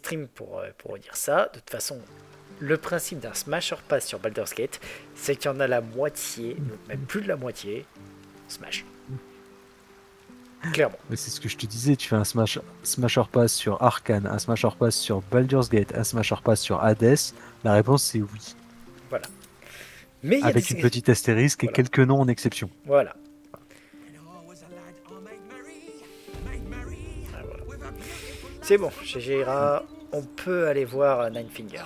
stream pour dire ça. De toute façon, le principe d'un smasher pass sur Baldur's Gate, c'est qu'il y en a la moitié, même plus de la moitié, smash. Clairement. Mais c'est ce que je te disais, tu fais un Smasher Pass sur Arcane, un Smasher Pass sur Baldur's Gate, un Smasher Pass sur Hades, la réponse c'est oui. Voilà. Mais il y a Avec une des... petite astérisque et Voilà. quelques noms en exception. Voilà. Ah, voilà. C'est bon, chez Jaira, on peut aller voir Nine Finger.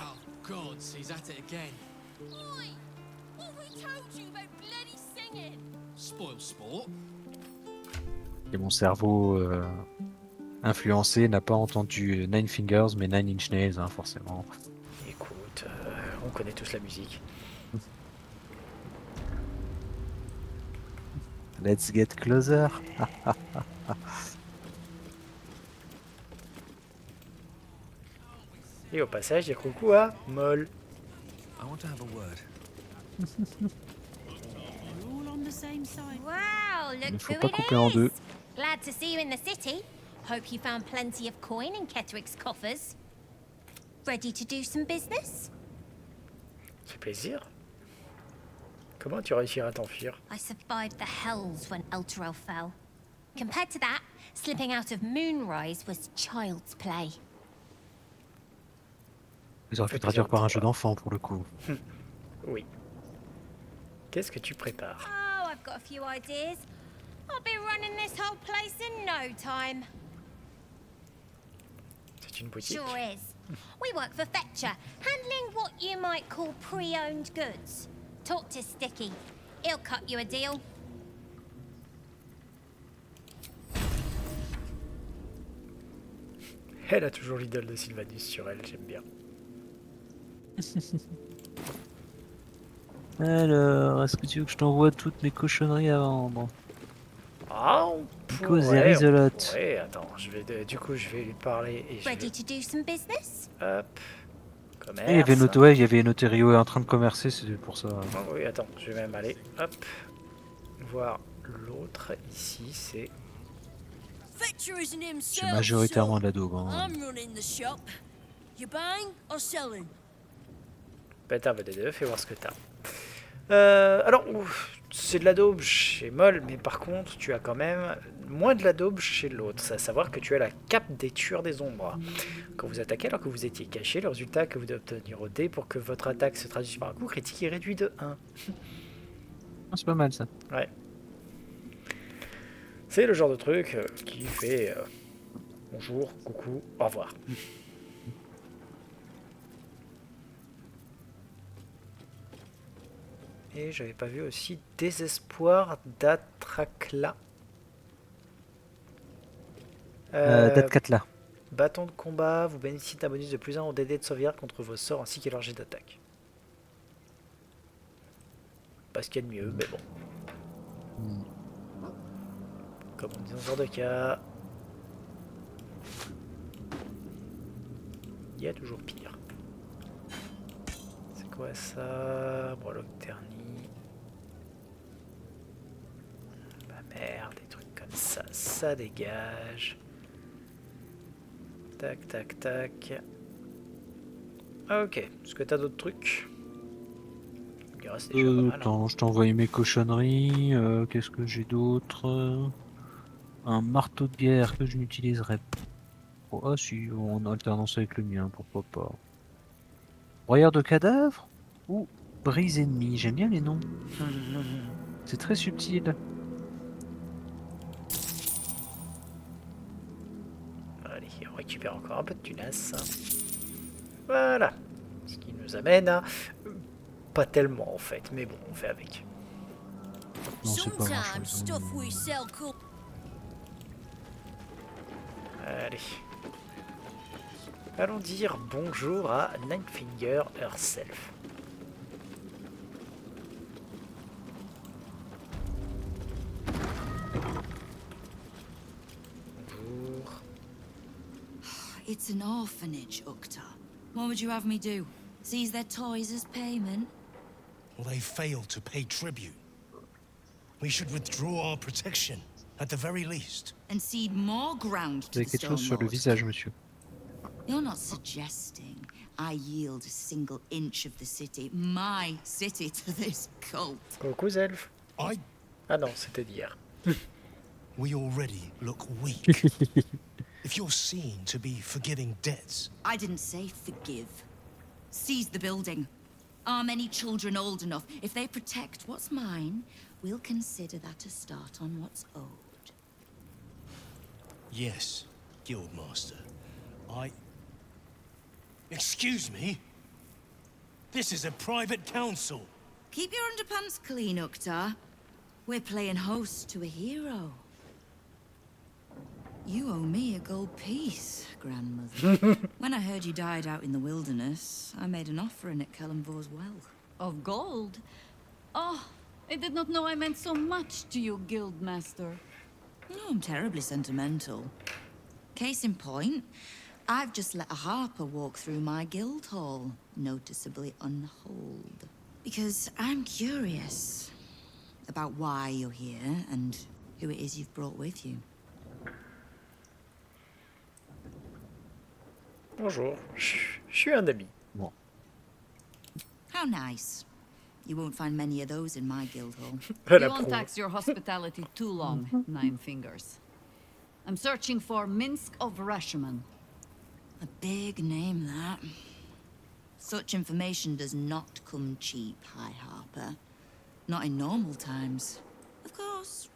Et mon cerveau influencé n'a pas entendu Nine Fingers, mais Nine Inch Nails, hein, forcément. Écoute, on connaît tous la musique. Let's get closer. Et au passage, dire coucou à Moll. Wow, Il ne look faut who pas it couper en deux. is! Glad to see you in the city. Hope you found plenty of coin in Ketteric's coffers. Ready to do some business? Ça fait plaisir. Comment tu réussiras à t'enfuir? I survived the hells when Elturel fell. Compared to that, slipping out of Moonrise was child's play. Ils auraient pu traduire par un jeu d'enfant pour le coup. Oui. Qu'est-ce que tu prépares? Oh, I've got a few ideas. I'll be running this whole place in no time. C'est une boutique? Sure is. We work for Fetcher, handling what you might call pre-owned goods. Talk to Sticky. He'll cut you a deal. Elle a toujours l'idole de Sylvanus sur elle, j'aime bien. Alors, est-ce que tu veux que je t'envoie toutes mes cochonneries à vendre? Ah, on Because pourrait, there is a lot. ouais, attends, du coup, je vais lui parler et je vais... Ready to do some business? Hop, Et il y avait commerce. noté, ouais, il y avait noté Rio est en train de commercer, c'est pour ça. Ah oui, attends, je vais même aller, hop, voir l'autre. Ici, c'est... C'est majoritairement de la daube. Hein. Bâtard VD2, fais voir ce que t'as. Alors, c'est de la daube chez Moll, mais par contre, tu as quand même moins de la daube chez l'autre. C'est à savoir que tu as la cape des tueurs des ombres. Quand vous attaquez alors que vous étiez caché, le résultat que vous devez obtenir au dé pour que votre attaque se traduise par un coup critique est réduit de 1. Ah, c'est pas mal ça. Ouais. C'est le genre de truc qui fait bonjour, coucou, au revoir. Et j'avais pas vu aussi Désespoir d'Atrakla. Datkatla. Bâton de combat, vous bénéficiez d'un bonus de plus 1 au DD de sauvegarde contre vos sorts ainsi qu'à leur jet d'attaque. Pas ce qu'il y a de mieux, mais bon. Comme on dit dans ce genre de cas, il y a toujours pire. C'est quoi ça? Breloque terni. Bah merde, des trucs comme ça, ça dégage. Tac, tac, tac. Ok, est-ce que t'as d'autres trucs? Attends, je t'ai envoyé mes cochonneries. Qu'est-ce que j'ai d'autre? Un marteau de guerre que je n'utiliserai pas. Oh, ah si, en alternance avec le mien, pourquoi pas. Broyeur de cadavres ou brise ennemi, j'aime bien les noms. C'est très subtil. Allez, on récupère encore un peu de tunas. Voilà. Ce qui nous amène à... Pas tellement en fait, mais bon, on fait avec. Non, c'est pas grand-chose. Allez. Allons dire bonjour à Ninefinger herself. Bonjour. It's an orphanage, Ukta. What would you have me do? Seize their toys as payment? Well, they failed to pay tribute. We should withdraw our protection, at the very least. And cede more ground Vous to avez the quelque chose sur le Stonelords. visage, monsieur. You're not suggesting I yield a single inch of the city, my city, to this cult. Coucou Zelf. I... Ah non, c'était d'hier. We already look weak. If you're seen to be forgiving debts, I didn't say forgive. Seize the building. Are many children old enough? If they protect what's mine, we'll consider that a start on what's owed. yes, Guildmaster. Excuse me? This is a private council. Keep your underpants clean, Uktar. We're playing host to a hero. You owe me a gold piece, grandmother. When I heard you died out in the wilderness, I made an offering at Kellenvor's well. Of gold? Oh, I did not know I meant so much to you, Guildmaster. No, I'm terribly sentimental. Case in point, I've just let a harper walk through my guild hall, noticeably unholed. Because I'm curious about why you're here and who it is you've brought with you. Bonjour, je suis un ami. Bon. How nice. You won't find many of those in my guild hall. Elle You won't approuve. tax your hospitality too long, Nine Fingers. I'm searching for Minsk of Rashomon. A big name, that. Such information does not come cheap, High Harper. Not in normal times. Of course.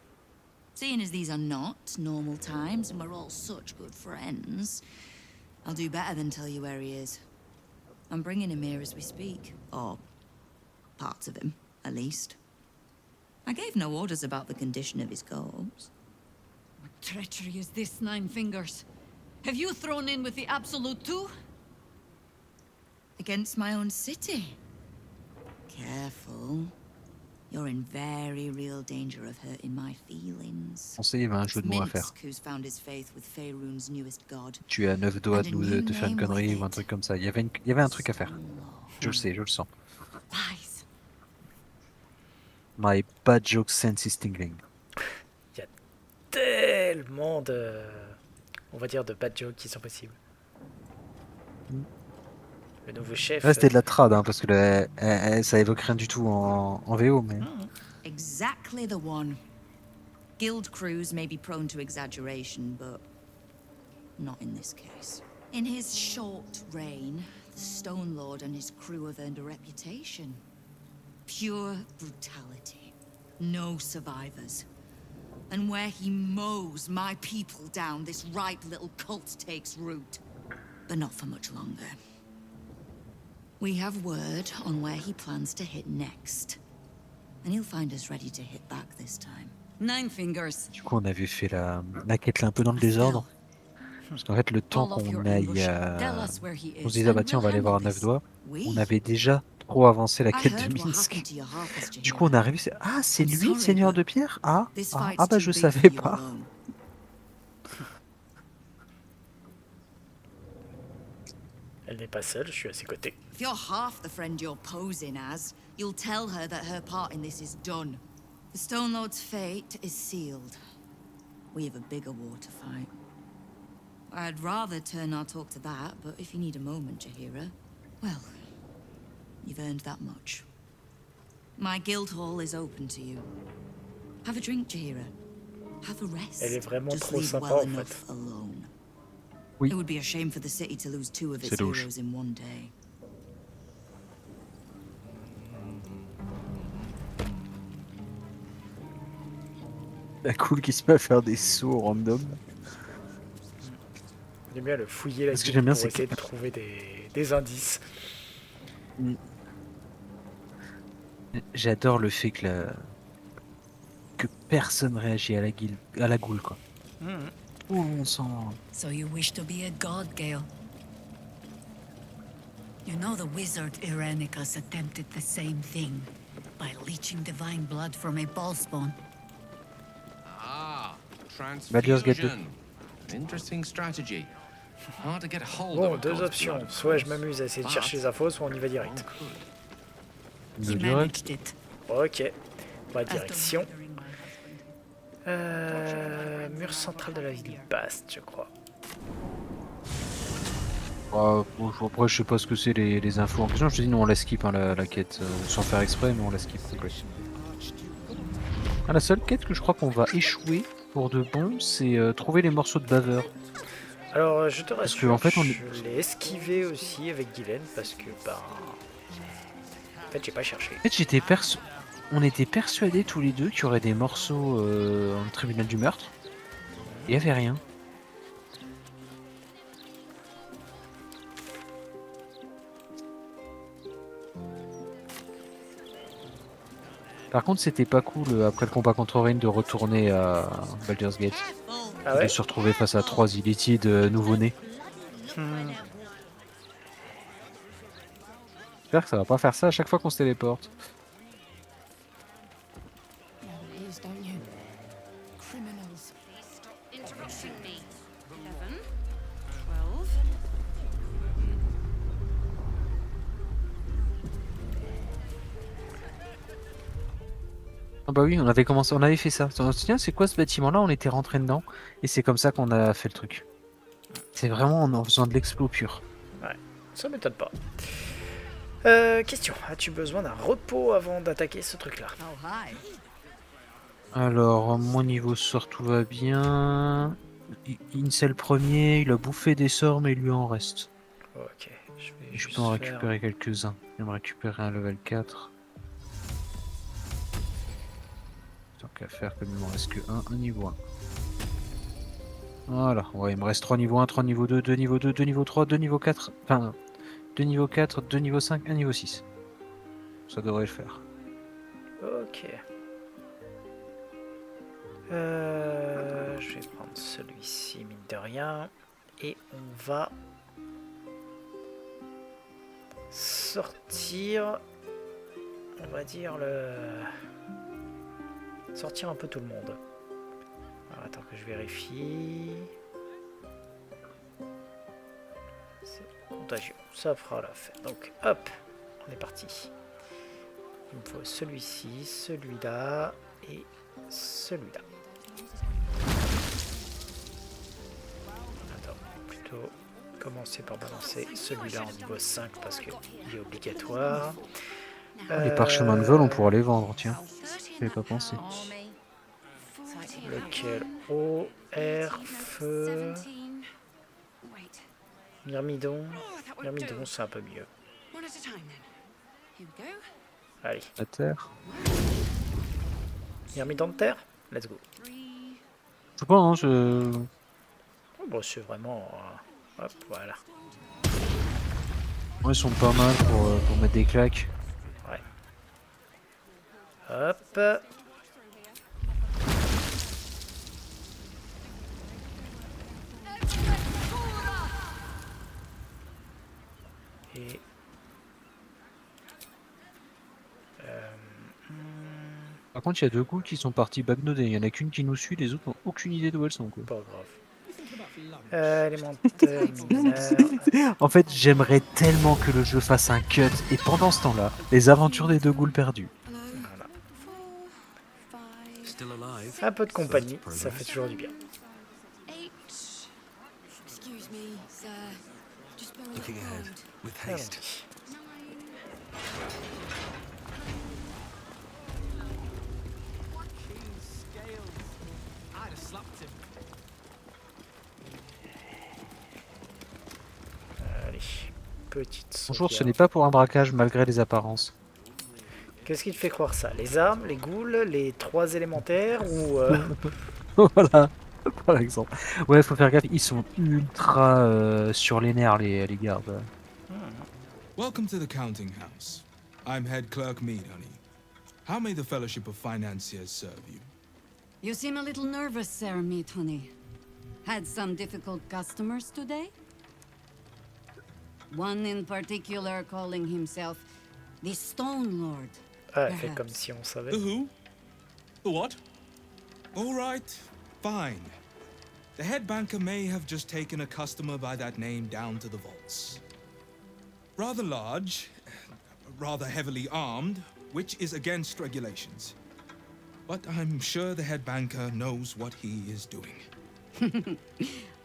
Seeing as these are not normal times and we're all such good friends, I'll do better than tell you where he is. I'm bringing him here as we speak. Or parts of him, at least. I gave no orders about the condition of his corpse. What treachery is this, Nine Fingers? Have you thrown in with the Absolute too? Against my own city. Careful. You're in very real danger of hurting my feelings. On sait, il y avait un jeu de mots à faire. Minsk, who's found his faith with Faerun's newest god. Tu es à 9 doigts de faire une connerie ou un truc comme ça. Il y avait un truc à faire. Je le sais, je le sens. Lies. My bad joke sense is tingling. Il y a tellement de... On va dire de bad jokes qui sont possibles. Le nouveau chef... Là, c'était de la trad, hein, parce que ça évoque rien du tout en VO, mais... Exactly the one. Guild crews may be prone to exaggeration, but not in this case. In his short reign, the Stone Lord and his crew have earned a reputation. Pure brutality. No survivors. And where he mows my people down, this ripe little cult takes root. But not for much longer. We have word on where he plans to hit next. And he'll find us ready to hit back this time. Nine Fingers. Du coup, on avait fait la quête là un peu dans le désordre. Parce qu'en fait, le temps Call off your qu'on aille... ambush. Tell us where he on se is. disait, ah bah tiens, on va aller voir à 9 doigts. On avait déjà trop avancé la quête de Minsk. Du coup, on est arrivé... Ah, c'est lui, le Seigneur de Pierre? Ah bah je savais pas. Elle n'est pas seule, je suis à ses côtés. If you're half the friend you're posing as, you'll tell her that her part in this is done. The Stone Lord's fate is sealed. We have a bigger war to fight. I'd rather turn our talk to that, but if you need a moment, Jaheira, well, you've earned that much. My guild hall is open to you. Have a drink, Jaheira. Have a rest. Elle est vraiment Just trop leave sympa, well en fait. enough alone. Oui. It would be a shame for the city to lose two of its C'est louche. heroes in one day. La cool qui se met à faire des sauts random. J'aime bien le fouiller la Ce que gueule j'aime bien, pour c'est essayer que- de trouver des indices. J'adore le fait que personne réagit à la goule, quoi. Oh, on sent... So you wish to be a god, Gale? You know the wizard Irenicus attempted the same thing by leeching divine blood from a ballspawn. Ah, Baldur's Gate 2. transfusion. Interesting strategy. Hard to get hold Bon, of a deux god's options. blood, of Soit je course, m'amuse à essayer de but chercher les infos, soit on y va one direct. could. He managed it. Ok. Bah, After direction. murdering my husband. Mur central de la ville basse, je crois. Bon, après, je sais pas ce que c'est les infos en question. Je te dis, nous on la skip hein, la quête, sans faire exprès, mais on la skip complet. Ah, la seule quête que je crois qu'on va échouer pour de bon, c'est trouver les morceaux de baveur. Alors, je te Parce que rassure, en fait, je l'ai esquivé aussi avec Guylaine parce que, ben... En fait, j'ai pas cherché. En fait, on était persuadés tous les deux qu'il y aurait des morceaux en tribunal du meurtre. Il y avait rien. Par contre, c'était pas cool après le combat contre Rain de retourner à Baldur's Gate Ah et de ouais se retrouver face à 3 illitides nouveau-nés. J'espère que ça va pas faire ça à chaque fois qu'on se téléporte. Interrupting me. 11, 12. Ah bah oui, on avait fait ça. On se souvient, c'est quoi ce bâtiment-là? On était rentré dedans et c'est comme ça qu'on a fait le truc. C'est vraiment en faisant de l'explo pur. Ouais, ça m'étonne pas. Question, as-tu besoin d'un repos avant d'attaquer ce truc-là? Oh, hi. Alors, mon niveau sort, tout va bien. Incel premier, il a bouffé des sorts, mais il lui en reste. Ok, je vais Et je juste peux en faire... récupérer quelques-uns. Je vais me récupérer un level 4. Tant qu'à faire, comme il m'en reste que un niveau 1. Voilà, ouais, il me reste 3 niveaux 1, 3 niveaux 2, 2 niveaux 2, 2 niveaux 3, 2 niveaux 4. Enfin, 2 niveaux 4, 2 niveaux 5, 1 niveau 6. Ça devrait le faire. Ok. Je vais prendre celui-ci, mine de rien. Et on va sortir, on va dire sortir un peu tout le monde. Alors, attends que je vérifie. C'est contagieux, ça fera l'affaire. Donc hop, on est parti. Il me faut celui-ci, celui-là et celui-là. Attends, plutôt commencer par balancer celui-là en niveau 5 parce qu'il est obligatoire. Les parchemins de vol, on pourra les vendre, tiens. J'avais pas pensé. Lequel? O, R, feu, myrmidon. Myrmidon, c'est un peu mieux. Allez, La terre. myrmidon de terre, let's go. Je sais pas, hein, je... Oh, bon, c'est vraiment... hop, voilà. Ouais, ils sont pas mal pour mettre des claques. Ouais. Hop. Et... Par contre, il y a 2 ghouls qui sont partis backnoder. Il y en a qu'une qui nous suit, les autres n'ont aucune idée d'où elles sont, quoi. Pas grave. Élémentaire, mineur... En fait, j'aimerais tellement que le jeu fasse un cut et pendant ce temps-là, les aventures des 2 ghouls perdus. Voilà. Un peu de compagnie, ça fait toujours du bien. Allons-y. Allez, petite Bonjour, ce sauvegarde. n'est pas pour un braquage malgré les apparences. Qu'est-ce qui te fait croire ça? Les armes, les ghouls, les 3 élémentaires ou... Voilà, par exemple. Ouais, faut faire gaffe, ils sont ultra sur les nerfs, les gardes. Welcome to the counting house. I'm head clerk Mead, honey. How may the Fellowship of Financiers serve you? You seem a little nervous, Sir Meat Honey. Had some difficult customers today? One in particular calling himself the Stone Lord. Ah, fait comme si on savait. The who? The what? All right, fine. The head banker may have just taken a customer by that name down to the vaults. Rather large, rather heavily armed, which is against regulations. But I'm sure the head banker knows what he is doing.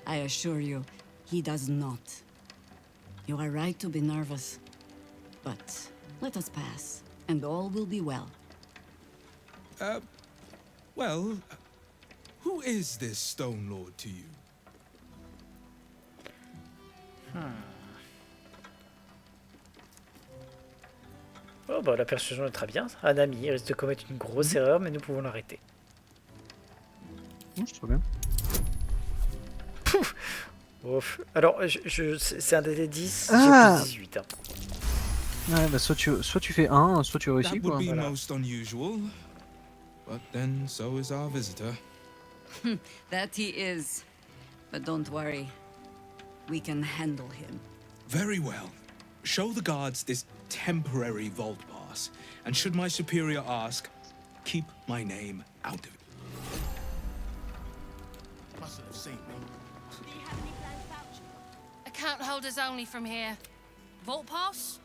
I assure you, he does not. You are right to be nervous. But let us pass, and all will be well. Well, who is this Stone Lord to you? Oh bah la persuasion est très bien. Un ami il risque de commettre une grosse erreur, mais nous pouvons l'arrêter. Non, c'est trop bien. Ouf. Alors, c'est un DD 10, Ah j'ai plus 18. Hein. Ouais, bah soit tu fais 1, soit tu réussis That would quoi. be Voilà. most unusual. But then so is our visitor. That he is. But don't worry. We can handle him. Very well. Show the guards this temporary vault pass, and should my superior ask, keep my name out of it. Mustn't have seen me. Account holders only from here. Vault pass?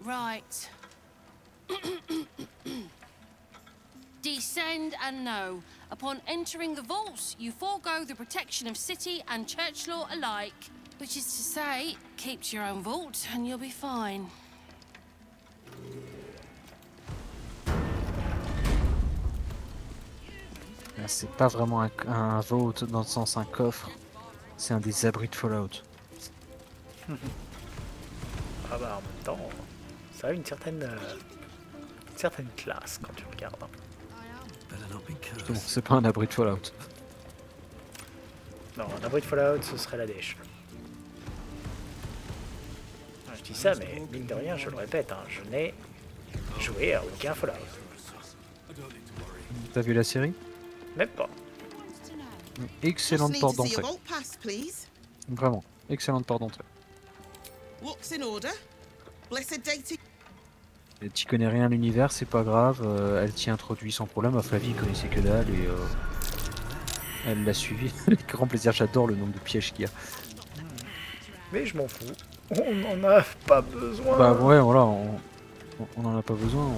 Right. Descend and know. Upon entering the vaults, you forego the protection of city and church law alike. Which is to say, keep to your own vault and you'll be fine. C'est pas vraiment un vault dans le sens un coffre, c'est un des abris de Fallout. Ah bah en même temps, ça a une certaine classe quand tu regardes. Hein. Justement, c'est pas un abri de Fallout. Non, un abri de Fallout, ce serait la dèche. Je dis ça, mais mine de rien, je le répète, hein, je n'ai joué à aucun Fallout. T'as vu la série? Même pas. Excellente porte d'entrée. Vraiment, excellente porte d'entrée. Et tu connais rien à l'univers, c'est pas grave, elle t'y introduit sans problème. À Flavie, il connaissait que dalle et elle l'a suivi. Avec grand plaisir, j'adore le nombre de pièges qu'il y a. Mais je m'en fous. On n'en a pas besoin. Bah ouais, voilà, on en a pas besoin.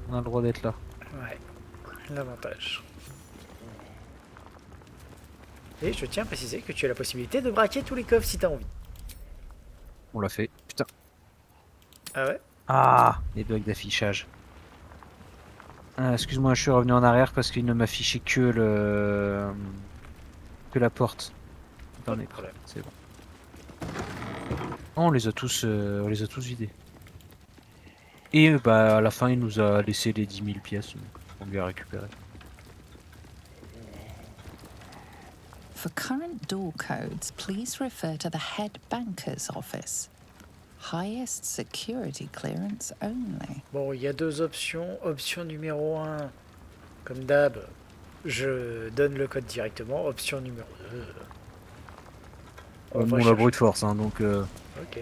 On a le droit d'être là. Ouais, l'avantage. Et je tiens à préciser que tu as la possibilité de braquer tous les coffres si t'as envie. On l'a fait. Putain. Ah ouais? Ah, les bugs d'affichage. Ah, excuse-moi, je suis revenu en arrière parce qu'il ne m'affichait que la porte. Pas de problème. C'est bon. Oh, on les a tous vidés. Et bah à la fin, il nous a laissé les 10 000 pièces, donc on lui a récupéré. For current door codes, please refer to the head banker's office. Highest security clearance only. Bon, il y a deux options. Option numéro 1, comme d'hab, je donne le code directement. Option numéro 2, On l'a brute force, hein, donc. Ok.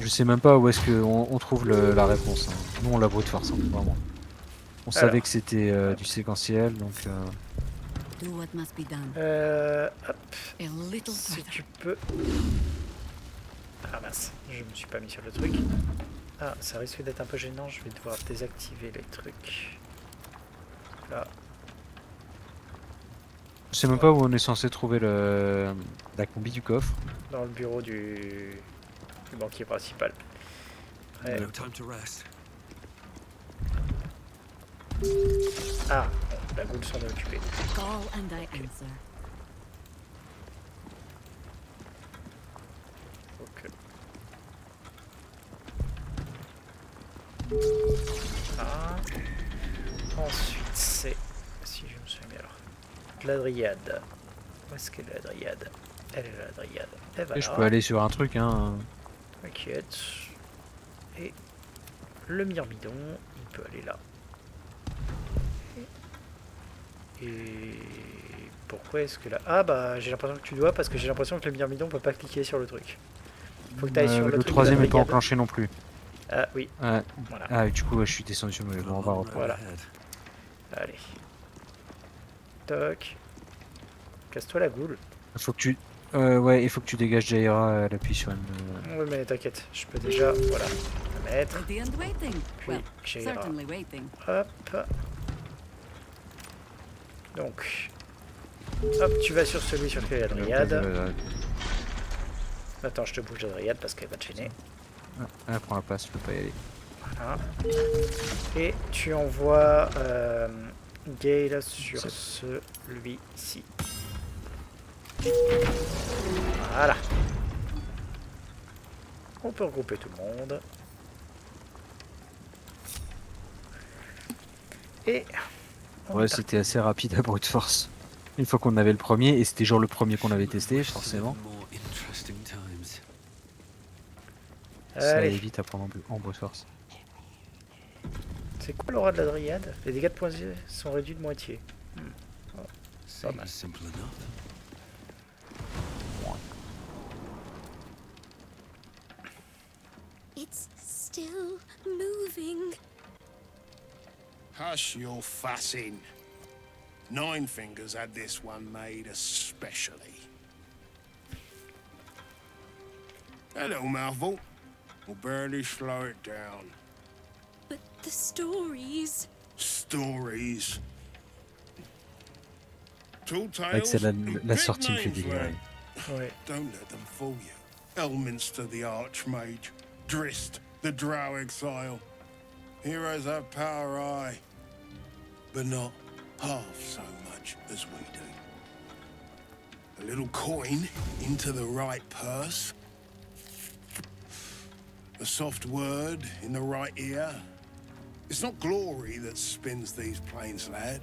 Je sais même pas où est-ce qu'on trouve la réponse. Hein. Nous on l'a brute force, hein, vraiment. On savait que c'était du séquentiel, donc. Do what must be done. Hop. A little Si further. tu peux. Ah mince, je me suis pas mis sur le truc. Ah, ça risque d'être un peu gênant, je vais devoir désactiver les trucs. Là. Je sais même pas où on est censé trouver la combi du coffre. Dans le bureau du banquier principal. Ouais. Ah, bon, la goule s'en est occupée. Call and I answer. Ok. Ah. Ensuite, c'est, si je me souviens bien, alors, la dryade. Où est-ce qu'elle est la dryade? Elle est la dryade. Et voilà. Et je peux aller sur un truc, hein. T'inquiète. Et le myrmidon, il peut aller là. Et pourquoi est-ce que là... Ah bah j'ai l'impression que tu dois parce que j'ai l'impression que le myrmidon peut pas cliquer sur le truc. Faut que tu ailles sur le truc. Le troisième de la n'est pas brigade. enclenché non plus. Ah oui. Ouais. Voilà. Ah du coup ouais, je suis descendu sur le... Bon, on va reprendre. Voilà. Allez. Toc. Casse-toi la goule. Il faut que tu... ouais, il faut que tu dégages Jaira, elle appuie sur une... Oui mais t'inquiète, je peux déjà, voilà, la mettre. Ready and waiting. Puis Well, Jaira. certainly waiting. Hop. Donc, Hop, tu vas sur celui sur lequel il y a Dryad. Attends, je te bouge la Dryad parce qu'elle va te gêner. Ah, elle prend la place, je peux pas y aller. Voilà. Et tu envoies Gale sur celui-ci. Voilà. On peut regrouper tout le monde. Et... Ouais, c'était assez rapide à brute force. Une fois qu'on avait le premier, et c'était genre le premier qu'on avait testé, forcément. Ça allait vite à prendre en brute force. C'est quoi l'aura de la Dryad? Les dégâts de points sont réduits de moitié. Oh, pas mal. It's still moving. Hush your fussing. Nine Fingers had this one made especially. A little mouthful will barely slow it down. But the stories... Stories. Tall Avec tales celle-là, and la big sortie me fait names, délirer. lad. Ouais. Don't let them fool you. Elminster the Archmage, Drist the Drow Exile. Heroes have power, aye, but not half so much as we do. A little coin into the right purse. A soft word in the right ear. It's not glory that spins these plains, lad.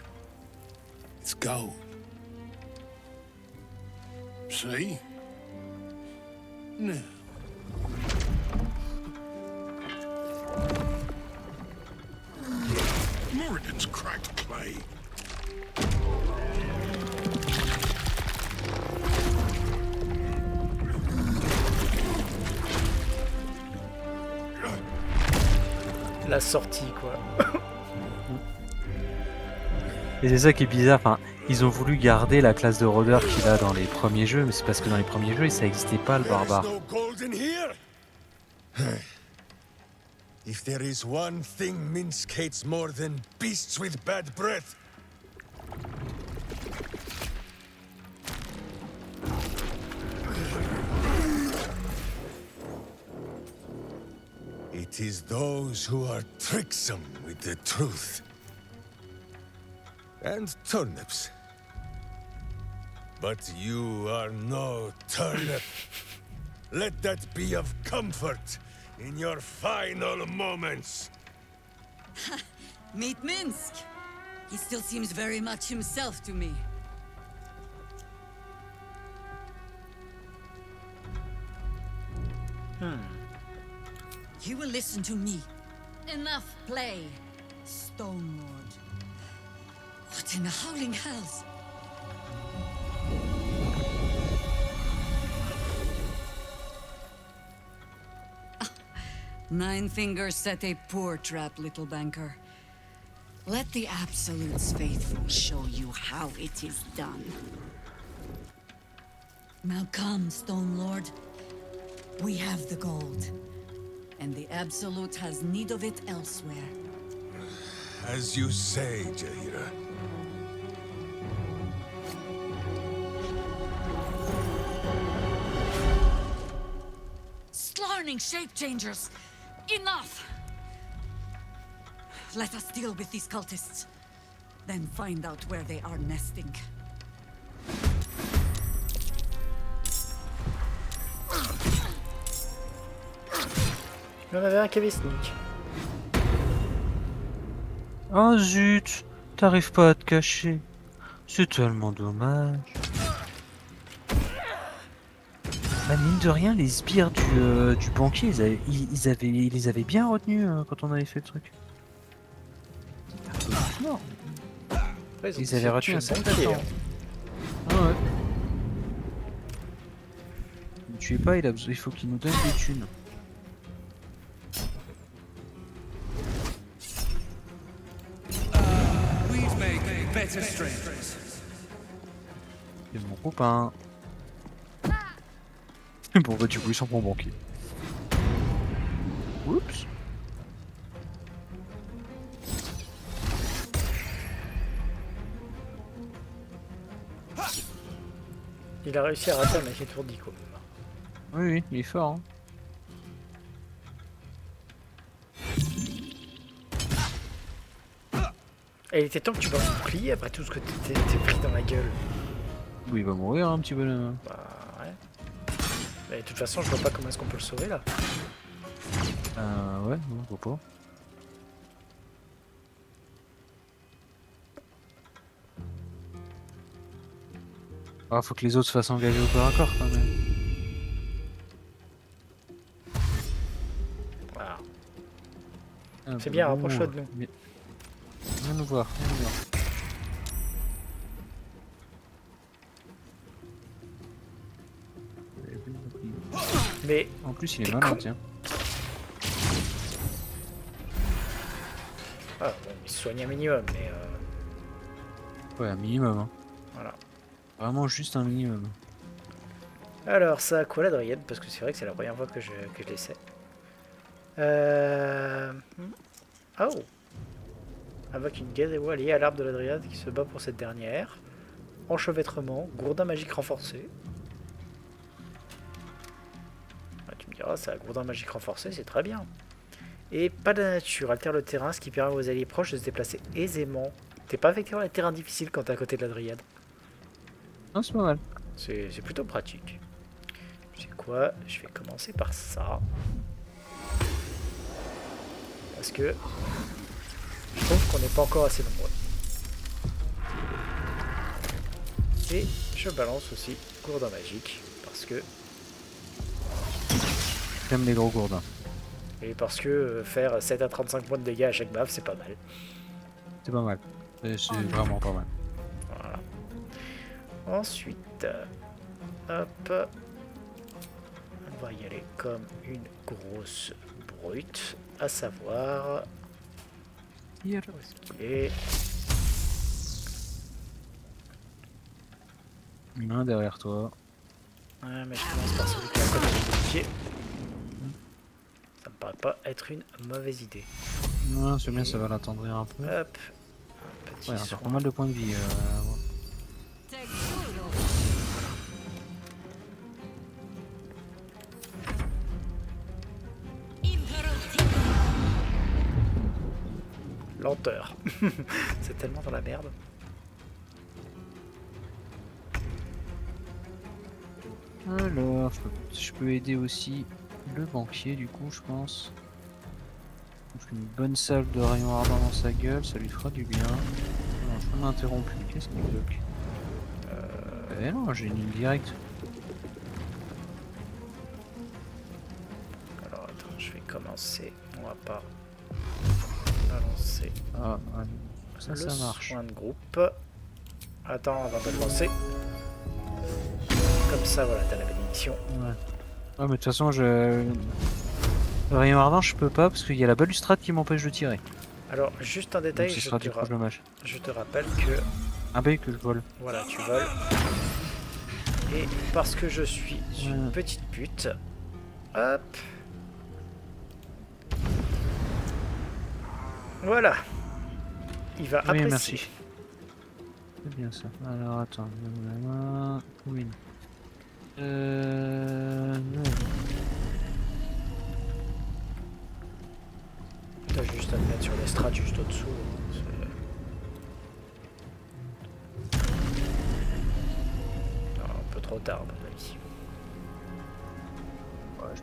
It's gold. See? Now. Moradin's cracked clay. La sortie, quoi. Et c'est ça qui est bizarre, enfin, ils ont voulu garder la classe de rôdeur qu'il a dans les premiers jeux, mais c'est parce que dans les premiers jeux, ça n'existait pas le barbare. If there is one thing Minsk hates more than beasts with bad breath, it is those who are tricksome with the truth. And turnips. But you are no turnip. Let that be of comfort in your final moments. Meet Minsk. He still seems very much himself to me. You will listen to me. Enough play, Stone Lord. What in the howling hells? Nine Fingers set a poor trap, little banker. Let the Absolute's faithful show you how it is done. Now come, Stone Lord. We have the gold, and the Absolute has need of it elsewhere. As you say, Jaheira. Slarning shape changers! Enough! Let us deal with these cultists, then find out where they are nesting. Il y en avait un qui avait sneak. Oh zut, t'arrives pas à te cacher. C'est tellement dommage. Bah, mine de rien, les sbires du banquier, ils les avaient bien retenus quand on avait fait le truc. Non. Après, Ils avaient retenu un certain temps. hein. Ah ouais. Ne tuez pas, il faut qu'il nous donne des thunes. C'est mon copain. Bon bah du coup ils sont pour mon banquier. Oups. Il a réussi à rater un mec étourdi quand même. Oui, oui, il est fort. Hein. Et il était temps que tu balances le bouclier après tout ce que t'es pris dans la gueule. Oui, il va mourir un petit bonhomme. Bah ouais. Mais de toute façon, je vois pas comment est-ce qu'on peut le sauver là. Ouais, non, je vois pas. Ah, faut que les autres se fassent engager au corps à corps quand même. Voilà. Ah, C'est bah, bien, bon, rapproche-toi de nous. Viens nous voir, viens nous voir. Mais en plus, il est malin, tiens. Ah, bon, il se soigne un minimum, mais Ouais, un minimum. Hein. voilà. Vraiment juste un minimum. Alors, ça a quoi la dryade? Parce que c'est vrai que c'est la première fois que je l'essaie. Oh! Avec une gazebo alliée à l'arbre de la dryade qui se bat pour cette dernière. Enchevêtrement, gourdin magique renforcé. Ah, tu me diras, ça, gourdin magique renforcé, c'est très bien. Et pas de la nature, altère le terrain, ce qui permet aux alliés proches de se déplacer aisément. T'es pas effectivement les terrains difficiles quand t'es à côté de la dryade. Non, c'est pas mal. C'est plutôt pratique. Tu sais quoi? Je vais commencer par ça. Parce que je trouve qu'on n'est pas encore assez nombreux. Et je balance aussi gourdin magique. Parce que... J'aime les gros gourdins. Et parce que faire 7 à 35 points de dégâts à chaque baffe, c'est pas mal. C'est pas mal. C'est vraiment pas mal. Voilà. Ensuite, hop, on va y aller comme une grosse brute, à savoir... Où est-ce qu'il est? Un derrière toi. Ouais, mais je commence par celui qui est à côté du pied. Ça me paraît pas être une mauvaise idée. Non, c'est bien, ça va l'attendrir un peu. Hop. Un petit Ouais, encore pas mal de points de vie. Lenteur. C'est tellement dans la merde. Alors, je peux aider aussi le banquier du coup, je pense. Donc, une bonne salve de rayon ardent dans sa gueule, ça lui fera du bien. Non, je m'ai interrompu, qu'est-ce qu'il bloque Eh non, j'ai une ligne directe. Alors attends, je vais commencer. On va pas balancer. Ah, ouais. Ça, le ça marche. soin de groupe. Attends, avant de le lancer. Comme ça, voilà, t'as la bénédiction. Ouais. Ah, mais de toute façon, le rayon ardent, je peux pas parce qu'il y a la balustrade qui m'empêche de tirer. Alors, juste un détail, donc, ce sera du coup dommage. Je te rappelle que... Ah bah que je vole. Voilà, tu voles. Et parce que je suis une petite pute, hop. Voilà. Il va apprécier. Merci. C'est bien ça. Alors attends, oui. Non. T'as juste à te mettre sur les strates juste au-dessous. Un peu trop tard, à mon avis. Ouais,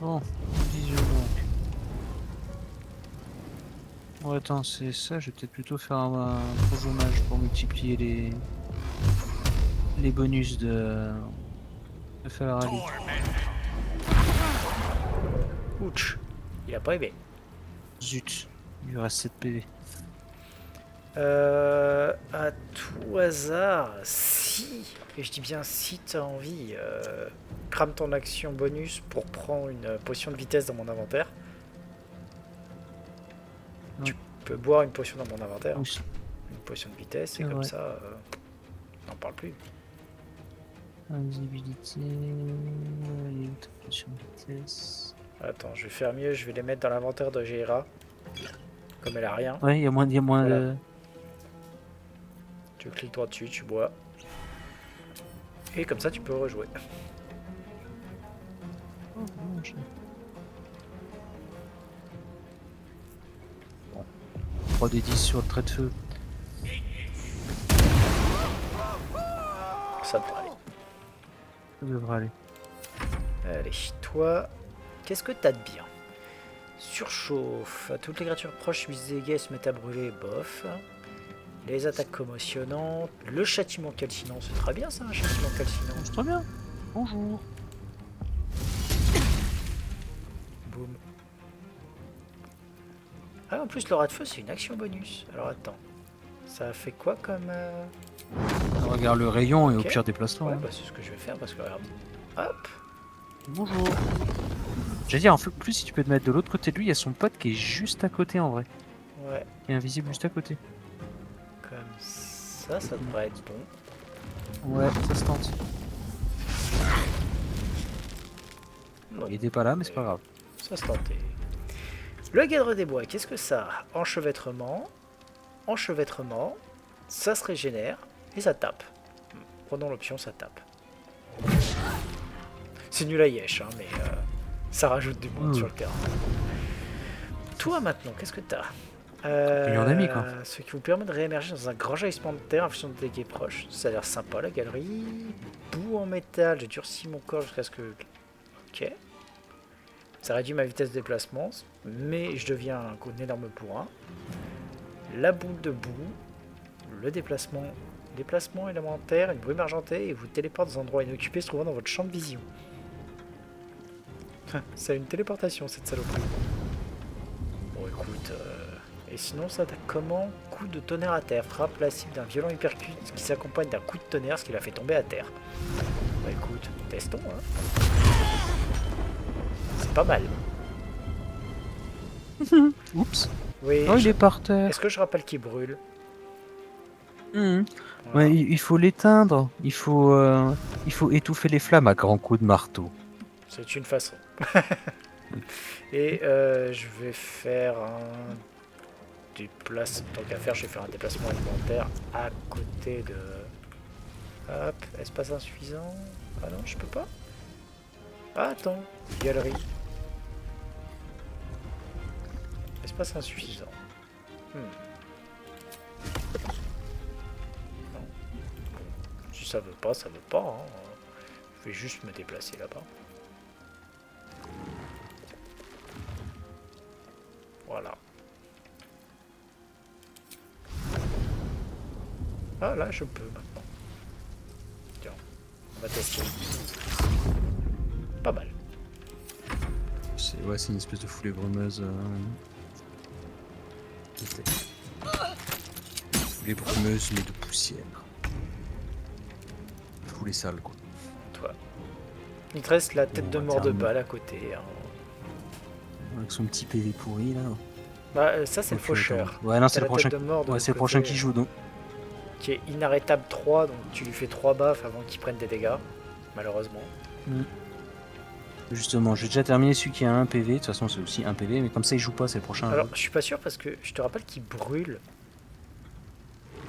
Bon, disons donc. Bon, attends, c'est ça, je vais peut-être plutôt faire un projonage pour multiplier les bonus de faire rallye. Ouch, il a pas aimé. Zut, il lui reste 7 PV. À tout hasard, si, et je dis bien si tu as envie, crame ton action bonus pour prendre une potion de vitesse dans mon inventaire. Ouais. Tu peux boire une potion dans mon inventaire. Oui. Une potion de vitesse, et comme ça, on n'en parle plus. Invisibilité, potion de vitesse. Attends, je vais faire mieux, je vais les mettre dans l'inventaire de Jaira. Comme elle a rien. Ouais, il y a moins voilà. de... Tu cliques droit dessus, tu bois. Et comme ça, tu peux rejouer. Bon. 3d10 sur le trait de feu. Ça devrait aller. Ça devrait aller. Allez, toi, qu'est-ce que t'as de bien? Surchauffe. Toutes les créatures proches subissent des dégâts et se mettent à brûler, bof. Les attaques commotionnantes. Le châtiment calcinant, c'est très bien ça, un châtiment calcinant. C'est très bien. Bonjour. Boum. Ah, en plus, l'aura de feu, c'est une action bonus. Alors attends. Ça fait quoi comme. Regarde le rayon et Ok. au pire déplace-toi. Ouais, hein. bah c'est ce que je vais faire parce que regarde. Hop. Bonjour. J'allais dire, en plus, si tu peux te mettre de l'autre côté de lui, il y a son pote qui est juste à côté en vrai. Ouais. Il est invisible juste à côté. Comme ça, ça devrait être bon. Ouais, ça se tente. Non, Il était pas là, mais c'est pas grave. ça se tentait. Le guèdre des bois, qu'est-ce que ça a? Enchevêtrement. Enchevêtrement. Ça se régénère. Et ça tape. Prenons l'option, ça tape. C'est nul à Yesh, hein, mais ça rajoute du monde sur le terrain. Toi maintenant, qu'est-ce que t'as? Million d'amis, quoi. Ce qui vous permet de réémerger dans un grand jaillissement de terre en fonction de dégâts proches. Ça a l'air sympa la galerie. Boue en métal, j'ai durci mon corps jusqu'à ce que. Ok. Ça réduit ma vitesse de déplacement, mais je deviens un énorme bourrin. La boule de boue, le déplacement élémentaire, une brume argentée et vous téléporte dans un endroit inoccupé se trouvant dans votre champ de vision. C'est une téléportation cette saloperie. Bon écoute, et sinon ça attaque comment? Coup de tonnerre à terre, frappe la cible d'un violent hypercute qui s'accompagne d'un coup de tonnerre, ce qui la fait tomber à terre. Bah écoute, testons hein. C'est pas mal. Oups. Oui, Oh, il est par terre. Est-ce que je rappelle qu'il brûle? Mhm. Ouais, il faut l'éteindre. Il faut étouffer les flammes à grands coups de marteau. C'est une façon. Et je vais faire un déplacement. Tant qu'à faire, je vais faire un déplacement alimentaire à côté de. Hop, espace insuffisant. Ah non, je peux pas. Ah, attends, galerie. Espace insuffisant. Non. Si ça veut pas, ça veut pas. Hein. Je vais juste me déplacer là-bas. Voilà. Ah là, je peux maintenant. Tiens, on va tester. Pas mal. Ouais, c'est une espèce de foulée brumeuse. Foulée brumeuse mais de poussière. Foulée sale quoi. Toi. Il te reste la tête de mort de balle à côté. Hein. Avec son petit PV pourri là. Bah, ça c'est le Ok, faucheur. attends. Ouais, non, c'est T'as le la tête prochain. de mort de Ouais, l'autre c'est le prochain côté, qui joue donc. Qui est inarrêtable 3, donc tu lui fais 3 baffes avant qu'il prenne des dégâts, malheureusement. Justement, j'ai déjà terminé celui qui a 1 PV. De toute façon, c'est aussi 1 PV, mais comme ça, il joue pas, c'est le prochain. Alors, je suis pas sûr parce que je te rappelle qu'il brûle.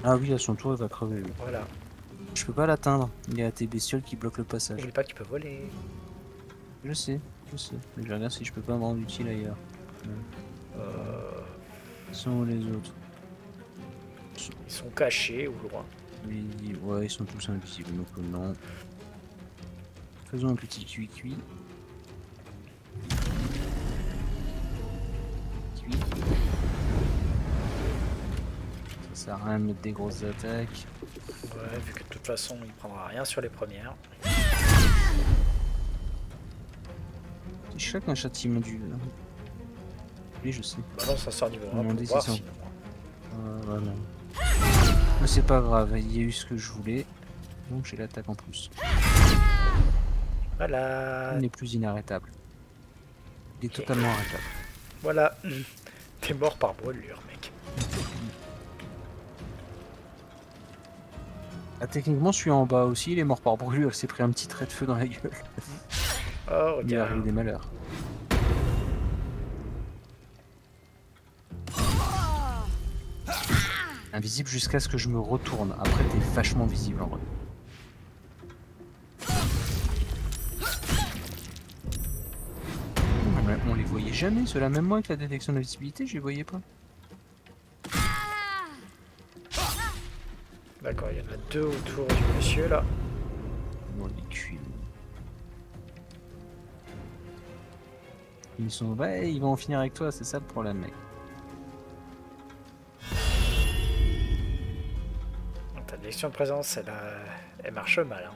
Ah oui, à son tour, il va crever. Lui. Voilà. Je peux pas l'atteindre. Il y a tes bestioles qui bloquent le passage. N'oublie pas que tu peux voler. Je sais. Mais je regarde si je peux pas me rendre utile ailleurs. Ils sont où les autres? Ils sont cachés ou loin. Ouais, ils sont tous invisibles, donc non. Faisons un petit cuit-cuit. Ça sert à rien de mettre des grosses attaques. Ouais, vu que de toute façon, il prendra rien sur les premières. Chacun châtiment du. Oui, je sais. Bah non, ça sort niveau 1 pour Demander voir si ça- sinon. Voilà. Mais c'est pas grave, il y a eu ce que je voulais. Donc j'ai l'attaque en plus. Voilà. Il n'est plus inarrêtable. Il est totalement arrêtable. Voilà. T'es mort par brûlure, mec. Ah, techniquement, celui en bas aussi, il est mort par brûlure. Il s'est pris un petit trait de feu dans la gueule. Oh, Il regarde. arrive des malheurs. Invisible jusqu'à ce que je me retourne. Après, t'es vachement visible en vrai. On les voyait jamais, ceux-là. Même moi avec la détection de visibilité, je les voyais pas. D'accord, il y en a 2 autour du monsieur là. Bon, les culs. Ils sont... Ouais, ils vont en finir avec toi, c'est ça le problème, mec. Ta détection de présence, elle marche mal. Hein.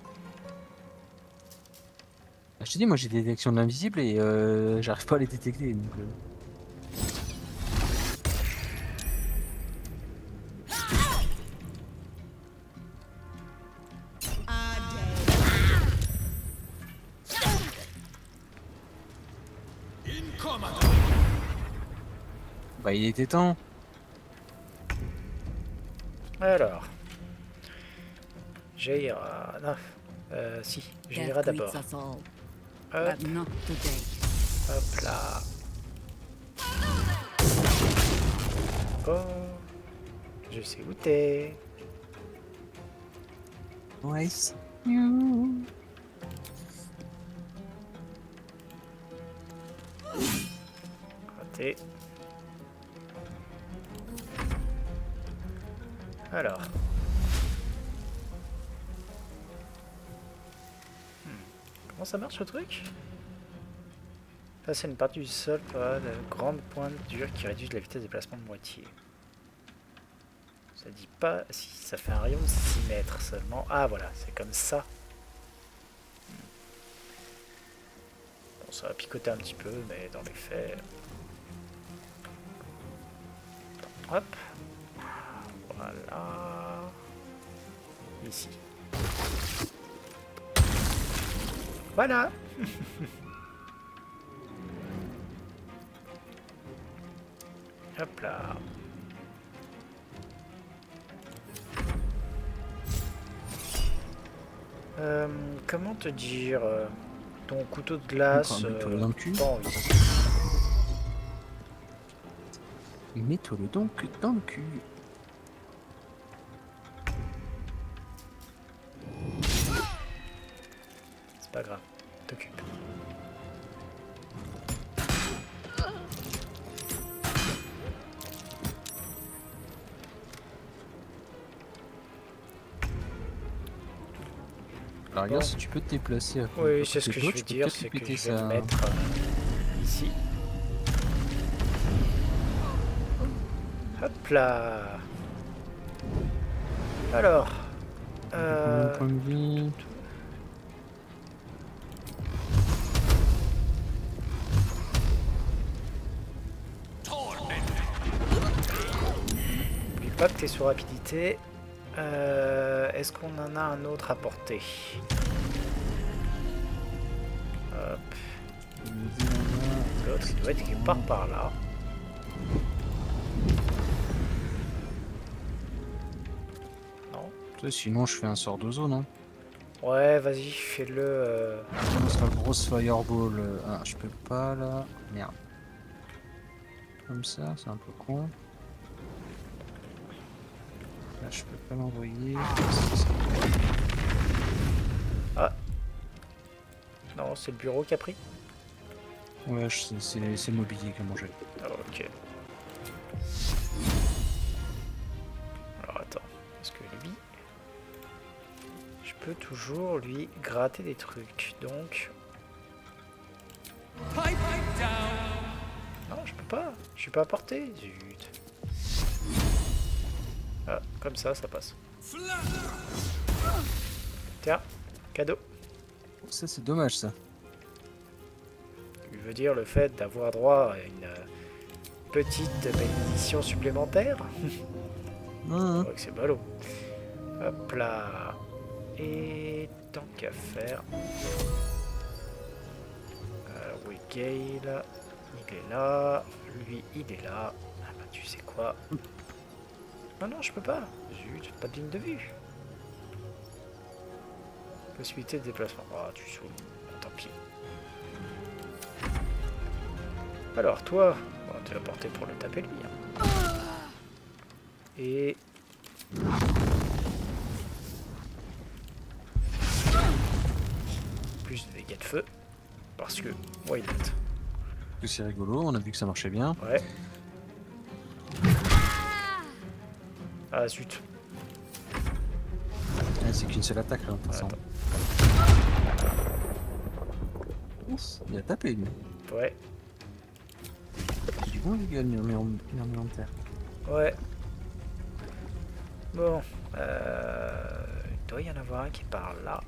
Je te dis, moi j'ai des détections de l'invisible et j'arrive pas à les détecter. Donc, Bah il était temps. Alors. Jaira. Non. Si, Jaira d'abord. Hop. Hop là. Oh. Je sais où t'es. Ouais. Raté. Alors. Comment ça marche ce truc? Passer une partie du sol par de grandes pointes dures qui réduisent la vitesse de déplacement de moitié. Ça dit pas si ça fait un rayon de 6 mètres seulement. Ah voilà, c'est comme ça. Bon, ça va picoter un petit peu, mais dans les faits... Hop. Voilà. Ici. Voilà. Hop là. Comment te dire ton couteau de glace Mets-toi-le dans le cul. Bon, Mets-toi-le donc dans le cul. c'est pas grave, t'occupe. Alors regarde si tu peux te déplacer. Oui, c'est ce que je veux dire, c'est que je vais le mettre ici. Hop là. Alors. Point de vie. N'oublie pas que t'es sous rapidité. Est-ce qu'on en a un autre à porter? Hop. L'autre, il doit être quelque part par là. Non. Sinon, je fais un sort de zone. Hein. Ouais, vas-y, fais-le. C'est la grosse fireball. Ah, je peux pas là. Merde. Comme ça, c'est un peu con. Là, je peux pas l'envoyer. Ah. Non, c'est le bureau qui a pris. Ouais, c'est le mobilier qui a mangé. Ah, ok. Alors attends, parce que lui, je peux toujours lui gratter des trucs, donc... Non, je peux pas, je suis pas à portée, zut. Ah, comme ça passe. Tiens, cadeau. Ça, c'est dommage, ça. Tu veux dire le fait d'avoir droit à une petite bénédiction supplémentaire? Je crois que c'est ballot. Hop là. Et tant qu'à faire. Oui, Gale. Il est là. Lui, il est là. Ah bah, tu sais quoi? Non, non, je peux pas. Zut, pas de ligne de vue. Possibilité de déplacement. Ah, tu saoules. Tant pis. Alors, toi, bon, tu vas porter pour le taper lui. Hein. Et Plus de dégâts de feu. Parce que, why not? C'est rigolo, on a vu que ça marchait bien. Ouais. Ah zut. Ah, c'est qu'une seule attaque là, de toute façon. Ouf, il a tapé lui. Ouais. C'est du bon les gars, le murmure de terre. Ouais. Bon. Il doit y en avoir un qui est par là.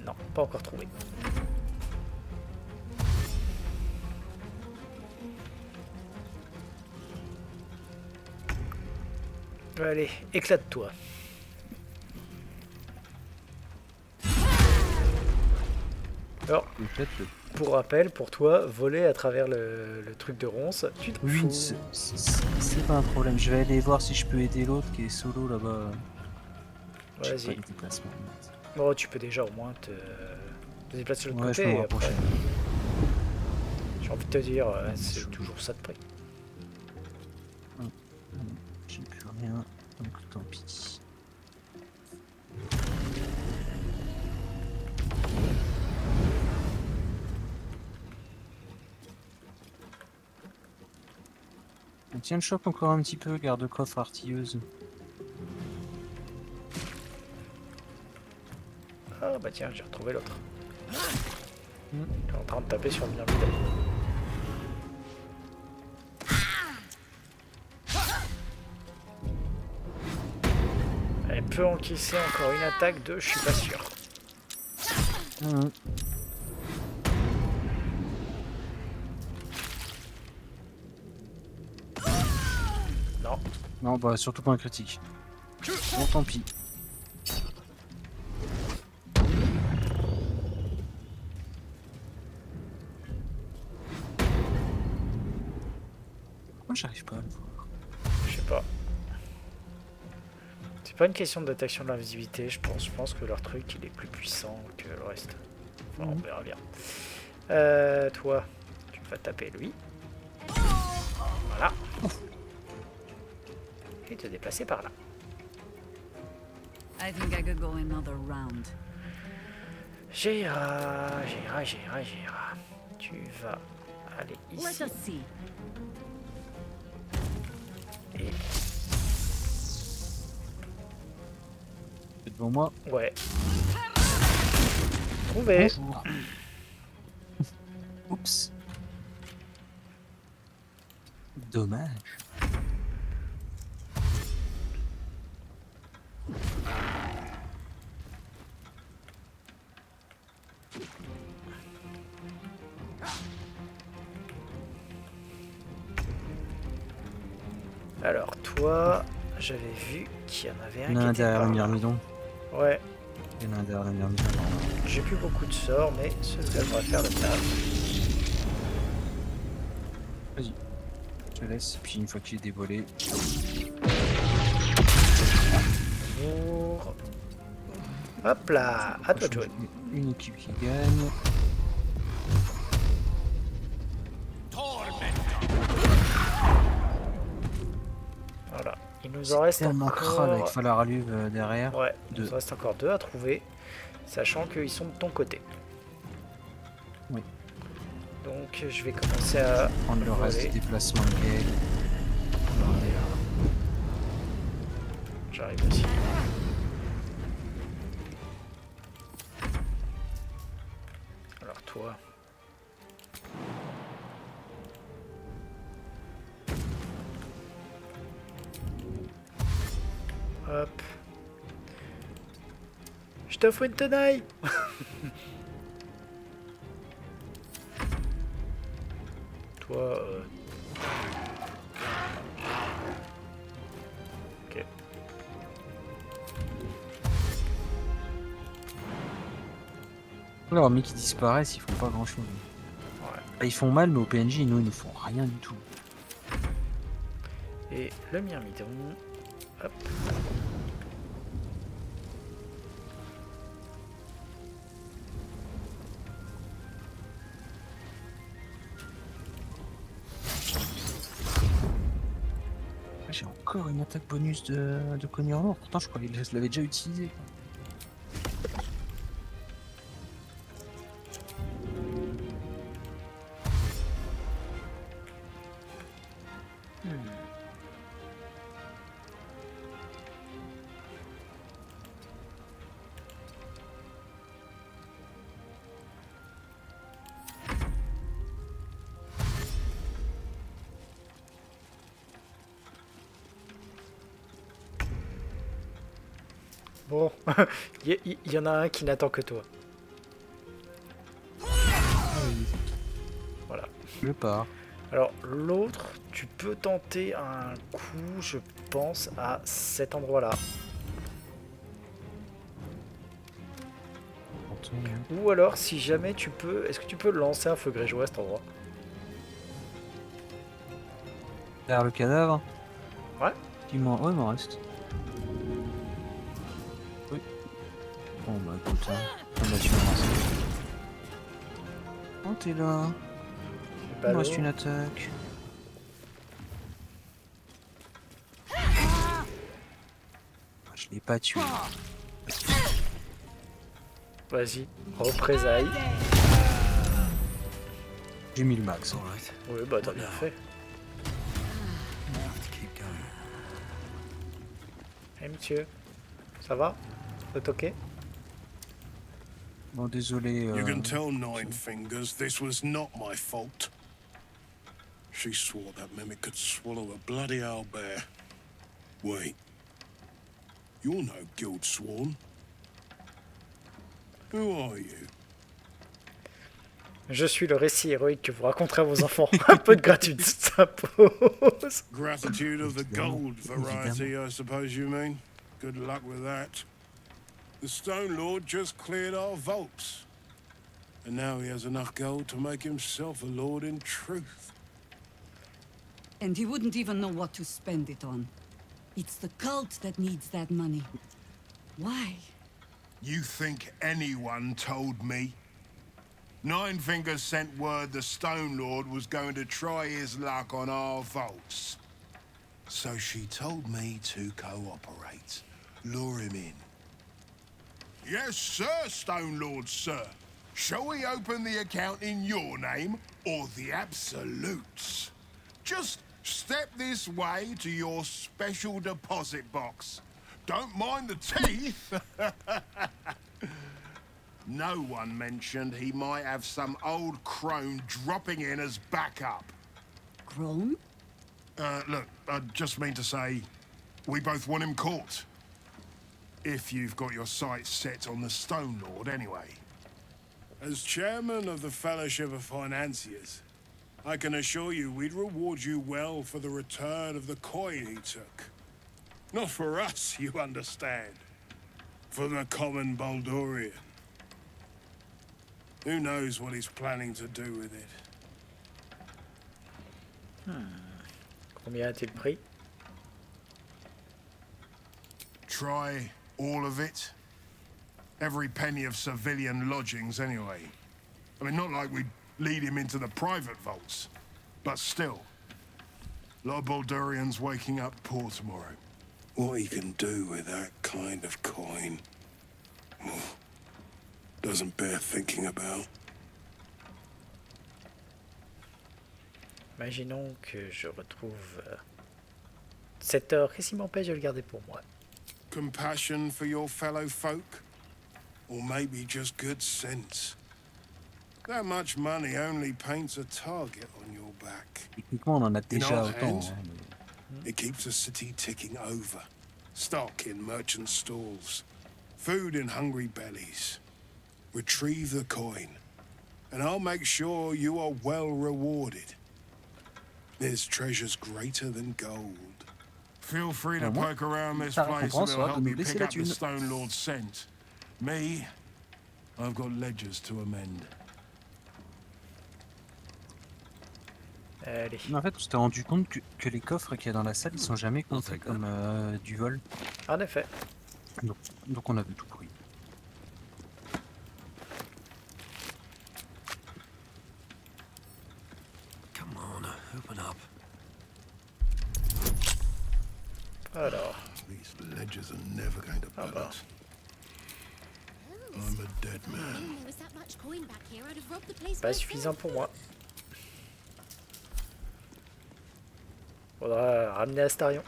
Non, pas encore trouvé. Allez, éclate-toi. Alors, pour rappel, pour toi, voler à travers le truc de ronce, tu te Oui, fous. c'est pas un problème. Je vais aller voir si je peux aider l'autre qui est solo là-bas. Vas-y. Bon, tu peux déjà au moins te déplacer de l'autre Ouais, je côté. peux me Et après, rapprocher. j'ai envie de te dire, c'est toujours ça de prix. J'ai plus rien, donc tant pis. Tiens, le chope encore un petit peu, garde-coffre artilleuse. Ah bah tiens, j'ai retrouvé l'autre. Il est en train de taper sur le mur vide. Elle peut encaisser encore une attaque de, je suis pas sûr. Non. Non, bah surtout pas un critique. Bon, tant pis. Pourquoi j'arrive pas à le voir? Je sais pas. C'est pas une question de détection de l'invisibilité, je pense. Je pense que leur truc il est plus puissant que le reste. Enfin, on verra bien. Toi, tu vas taper lui. Voilà. Et te déplacer par là. I think I could go another round. J'irai. Tu vas aller Let ici. us see. Et C'est devant moi. ouais. Trouvé. Bonjour. Oups. Dommage. Alors toi, j'avais vu qu'il y en avait Il y en a un un qui était derrière par le là. myrmidon. Ouais. Il y en a un derrière le myrmidon. J'ai plus beaucoup de sorts, mais celui-là devrait faire le taf. Vas-y. Je te laisse, puis une fois qu'il est dévoilé. Bonjour. Hop là, à toi de jouer. Une équipe qui gagne. Voilà. Il nous en reste tellement crade avec encore... Falaruve derrière. Ouais, il nous en reste encore 2 à trouver, sachant qu'ils sont de ton côté. Oui. Donc je vais commencer à Prendre le reste voler. du déplacement de Gale. J'arrive aussi. Alors toi. Hop. Je t'offre une tenaille. Toi. Ok. Alors, mais qui disparaissent, ils font pas grand chose. Ouais. Ils font mal, mais au PNJ, nous, ils ne font rien du tout. Et le myrmidon. Hop. encore une attaque bonus de cognure lourd. Pourtant, je crois qu'il l'avait déjà utilisé. Bon, il y en a un qui n'attend que toi. Voilà. Je pars. Alors l'autre, tu peux tenter un coup, je pense, à cet endroit-là. Ou alors, si jamais tu peux, est-ce que tu peux lancer un feu grégeois à cet endroit? Derrière le cadavre? Ouais. Ouais, il m'en reste. Oui. Bon bah écoute, on va suivre ça. Oh t'es là. Il me reste une attaque. Je l'ai pas tué. Vas-y, représailles. J'ai mis le max. Oui, bah t'as bien fait. Hey monsieur, ça va? Vous êtes ok? Bon, désolé. You can tell Nine Fingers this was not my fault. She swore that mimic could swallow a bloody owlbear. Wait. You're no guild sworn. Who are you? Je suis le récit héroïque que vous raconterez à vos enfants. Un peu de gratitude s'impose. Gratitude of the gold variety, I suppose you mean. Good luck with that. The Stone Lord just cleared our vaults. And now he has enough gold to make himself a lord in truth. And he wouldn't even know what to spend it on. It's the cult that needs that money. Why? You think anyone told me? Nine Fingers sent word the Stone Lord was going to try his luck on our vaults. So she told me to cooperate. Lure him in. Yes, sir, Stone Lord, sir. Shall we open the account in your name or the Absolute's? Just step this way to your special deposit box. Don't mind the teeth. No one mentioned he might have some old crone dropping in as backup. Crone? Look, I just mean to say, we both want him caught. If you've got your sights set on the Stone Lord, anyway. As chairman of the Fellowship of Financiers, I can assure you we'd reward you well for the return of the coin he took. Not for us, you understand. For the common Baldurian. Who knows what he's planning to do with it? Combien a-t-il pris? Try all of it. Every penny of civilian lodgings, anyway. I mean, not like we'd lead him into the private vaults. But still. A lot of Baldurians waking up poor tomorrow. What he can do with that kind of coin doesn't bear thinking about. Imaginons que je retrouve cet or. Qu'est-ce qui m'empêche de le garder pour moi? Compassion for your fellow folk? Or maybe just good sense? That much money only paints a target on your back. Techniquement, on en a In déjà our autant. hands, it keeps the city ticking over. Stock in merchant stalls. Food in hungry bellies. Retrieve the coin. And I'll make sure you are well rewarded. There's treasures greater than gold. Feel free to poke around this place and it'll help you pick up the Stone Lord's scent. Me, I've got ledgers to amend. Allez. Mais en fait, tu t'es rendu compte que les coffres qu'il y a dans la salle, ils sont jamais comptés comme du vol. En effet. Donc on avait tout pris. Come on, open up. Alors. These ledgers are never going to Ah bah. balance. I'm a dead man. There was that much coin back here, I'd have robbed the place Pas myself. suffisant pour moi. Faudra ramener Astarion.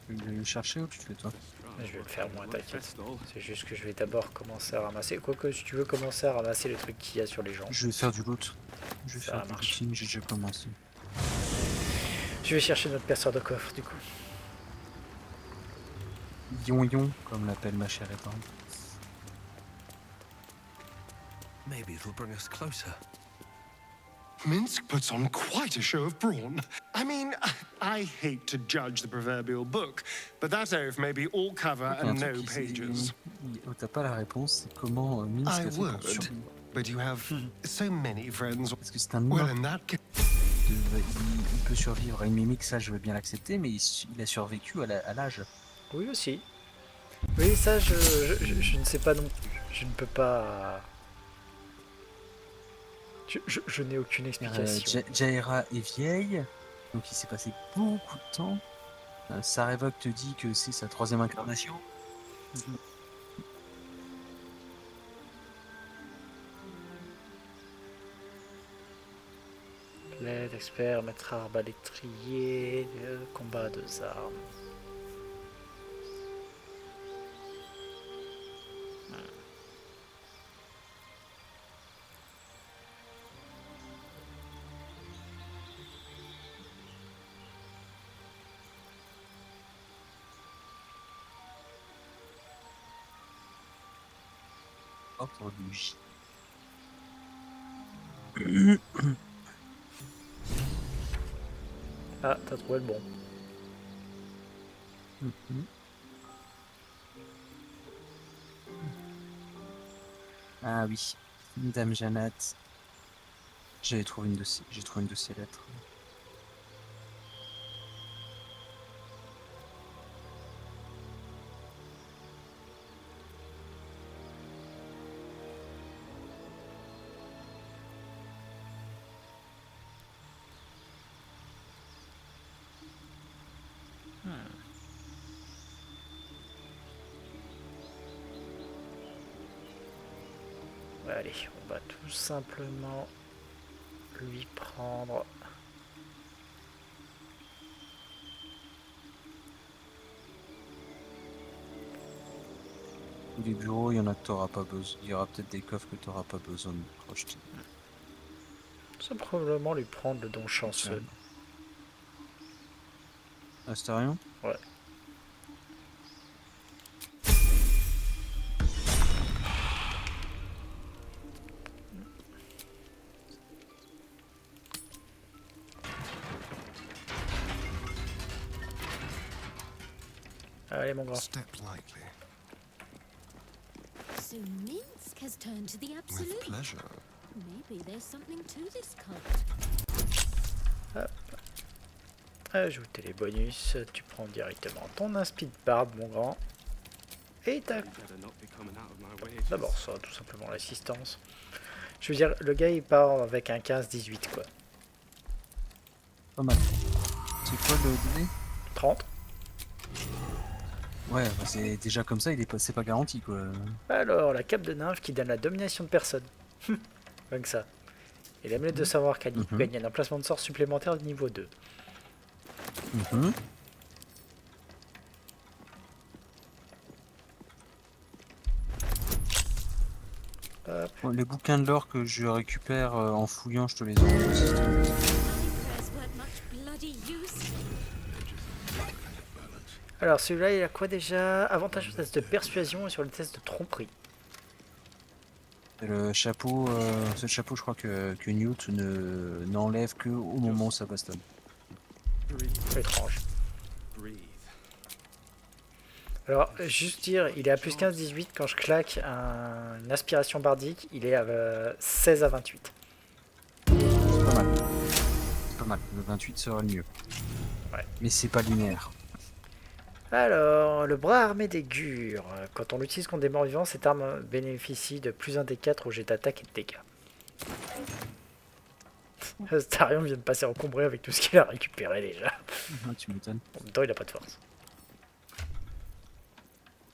Tu veux le chercher ou tu le fais toi? Je vais le faire moi, t'inquiète. C'est juste que je vais d'abord commencer à ramasser. Quoique, si tu veux commencer à ramasser les trucs qu'il y a sur les gens. Je vais faire du loot. Je vais Ça faire du marche. looting, j'ai déjà commencé. Je vais chercher notre perceur de coffre du coup. Yon, comme l'appelle ma chère épargne. Maybe it'll bring us closer. Minsk puts on quite a show of brawn. I mean, I hate to judge the proverbial book, but that oath may be all cover and no pages. T'as pas la réponse, c'est comment Minsk a I fait pour would, survivre. but you have so many friends. Parce que c'est un Well, humain. in that case, Il peut survivre à une mimique, ça je veux bien l'accepter, mais il a survécu à l'âge. Oui aussi. Oui, ça je ne sais pas non plus. Je ne peux pas... Je n'ai aucune explication. Jaira est vieille, donc il s'est passé beaucoup de temps. Sarevok te dit que c'est sa 3e incarnation. L'aide, expert, maître arbalétrier, combat 2 armes. Ordre du J. Ah, t'as trouvé le bon. Ah oui, Dame Janat. J'ai trouvé une de ces lettres. Allez, on va tout simplement lui prendre... Les bureaux, il y en a que t'auras pas besoin. Il y aura peut-être des coffres que t'auras pas besoin de crocheter. Ça probablement lui prendre le don chanceux. Astarion? Ouais. Allez mon grand. step lightly. So Minsk has turned to the With absolute. pleasure. Maybe there's something to this cult. Hop. Ajouter les bonus, tu prends directement ton inspi de barbe mon grand. Et tac. D'abord ça, tout simplement l'assistance. Je veux dire, le gars il part avec un 15-18 quoi. Pas mal. C'est quoi le donné? 30. Ouais, bah c'est déjà comme ça, c'est pas garanti quoi. Alors, la cape de nymphe qui donne la domination de personne. Rien que ça. Et l'amulette de savoir qu'elle gagne un emplacement de sort supplémentaire de niveau 2. Bon, les bouquins de l'or que je récupère en fouillant, je te les envoie aussi. Alors, celui-là, il a quoi déjà? Avantage au test de persuasion et sur le test de tromperie. Et le chapeau, c'est le chapeau, je crois que Newt n'enlève que au moment où ça bastonne. Étrange. Alors, juste dire, il est à plus 15-18. Quand je claque une aspiration bardique, il est à 16 à 28. C'est pas mal. C'est pas mal. Le 28 sera le mieux. Ouais. Mais c'est pas linéaire. Alors, le bras armé des Gures. Quand on l'utilise contre des morts vivants, cette arme bénéficie de plus 1 des 4 au jet d'attaque et de dégâts. Astarion vient de passer encombré avec tout ce qu'il a récupéré déjà. Ah, tu m'étonnes. En même temps, il a pas de force.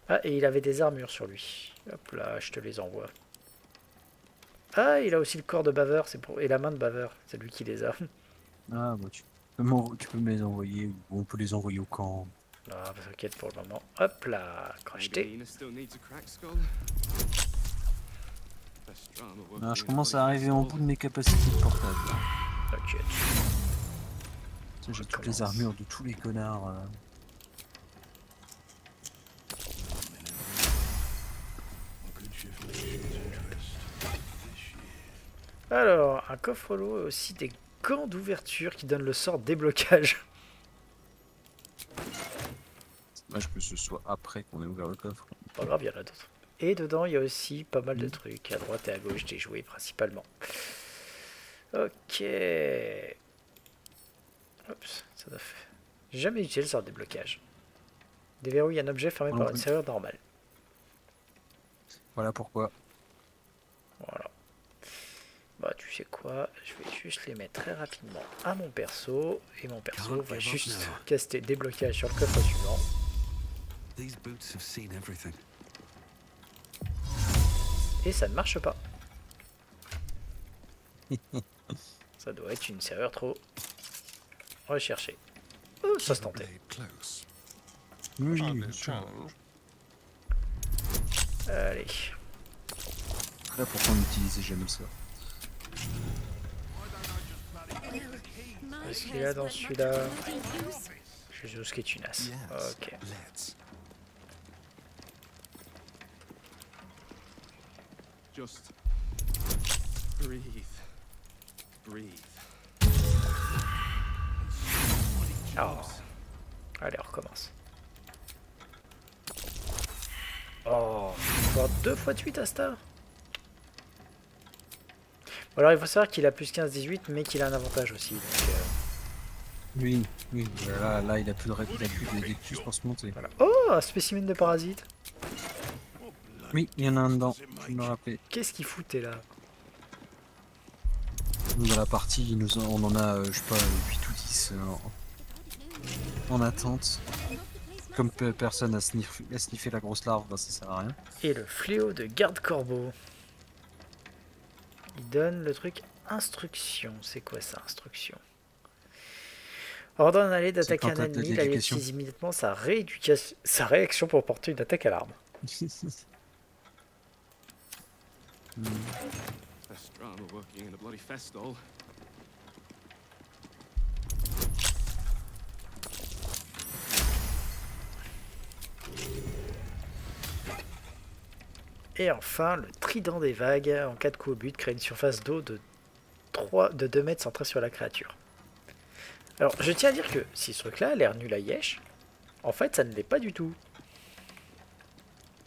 Ah, et il avait des armures sur lui. Hop là, je te les envoie. Ah, il a aussi le corps de baveur, c'est pour... et la main de baveur, c'est lui qui les a. Ah, bah tu peux me les envoyer, ou on peut les envoyer au camp. Ah, bah, t'inquiète pour le moment. Hop là, crocheté. Ah, je commence à arriver en bout de mes capacités de portable. T'inquiète. J'ai toutes les armures de tous les connards. Alors, un coffre lot et aussi des gants d'ouverture qui donnent le sort déblocage. C'est dommage que ce soit après qu'on ait ouvert le coffre. Pas grave, il y en a d'autres. Et dedans, il y a aussi pas mal de trucs, à droite et à gauche des jouets principalement. Ok. Oups, ça doit faire. J'ai jamais utilisé le sort déblocage. Déverrouille un objet fermé par une serrure normale. Voilà pourquoi. Voilà. Bah tu sais quoi, je vais juste les mettre très rapidement à mon perso. Et mon perso va juste caster déblocage sur le coffre suivant. Et ça ne marche pas. Ça doit être une serrure trop recherchée. Oh, ça se tentait. Oui, allez. Là pourquoi on n'utilisait jamais ça. Qu'est-ce qu'il y a dans celui-là? Jésus qui est une as. Ok. Just breathe. Oh. Allez, on recommence. Oh, faut 2 fois de suite à Star. Bon, alors il faut savoir qu'il a plus 15-18, mais qu'il a un avantage aussi. Donc, oui, là il a plus de rectus pour se monter. voilà. Oh, un spécimen de parasite. Oui, il y en a un dedans, je me rappelle. Qu'est-ce qu'il foutait là? Dans la partie, on en a, je sais pas, 8 ou 10 en attente. Comme personne a sniffé la grosse larve, bah, ça sert à rien. Et le fléau de garde-corbeau. Il donne le truc instruction. C'est quoi ça, instruction? Ordonne un allié d'attaquer un ennemi, l'allié utilise immédiatement sa réaction pour porter une attaque à l'arme. Et enfin, le trident des vagues, en cas de coup au but, crée une surface d'eau de 2 mètres centrée sur la créature. Alors, je tiens à dire que si ce truc-là a l'air nul à Yesh, en fait, ça ne l'est pas du tout.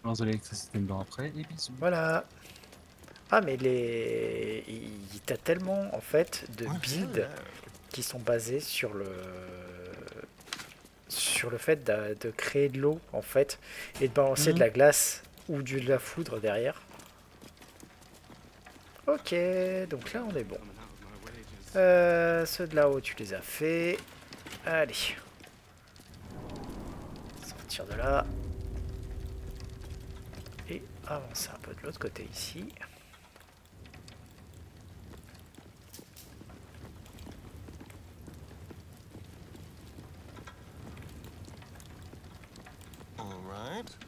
Lance de l'électricité dedans après, et bisous. Voilà. Ah, mais t'as tellement, en fait, de builds qui sont basés sur le fait de créer de l'eau, en fait, et de balancer de la glace ou de la foudre derrière. Ok, donc là, on est bon. Ceux de là-haut, tu les as fait. Allez. Sortir de là. Et avancer un peu de l'autre côté ici. Alright.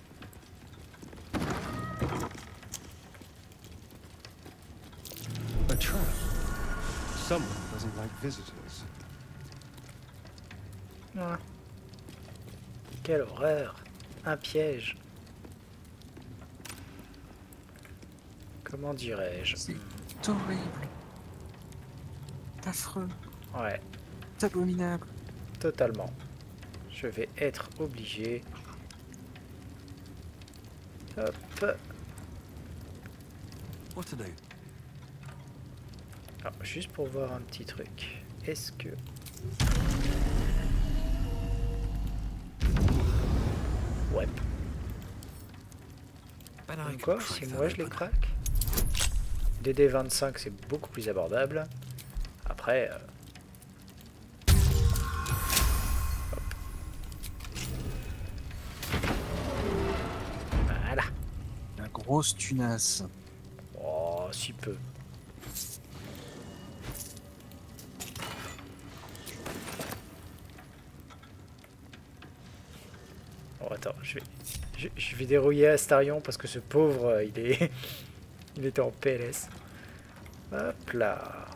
A trap. Someone doesn't like visitors. Ouais. Quelle horreur. Un piège. Comment dirais-je? C'est horrible. Affreux. Ouais. C'est abominable. Totalement. Je vais être obligé. Hop. What to do? Alors, juste pour voir un petit truc. Est-ce que... Ouais. Comme quoi, si moi je les craque. DD25 c'est beaucoup plus abordable. Après... hop. Voilà. La grosse tunasse. Oh, si peu. Oh, attends, je vais dérouiller Astarion parce que ce pauvre, il était en PLS. Hop là.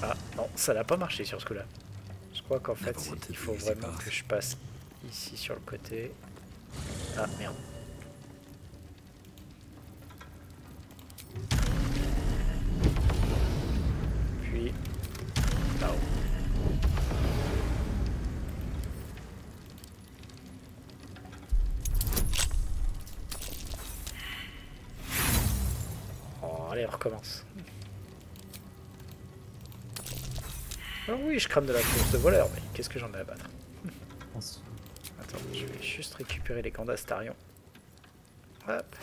Ah non, ça n'a pas marché sur ce coup-là. Je crois qu'en fait, il faut vraiment que je passe ici sur le côté. Ah merde. Puis là-haut. Oh, allez, on recommence. Alors oui, je crame de la course de voleur, mais qu'est-ce que j'en ai à battre? Attends, je vais juste récupérer les camps d'Astarion. Hop.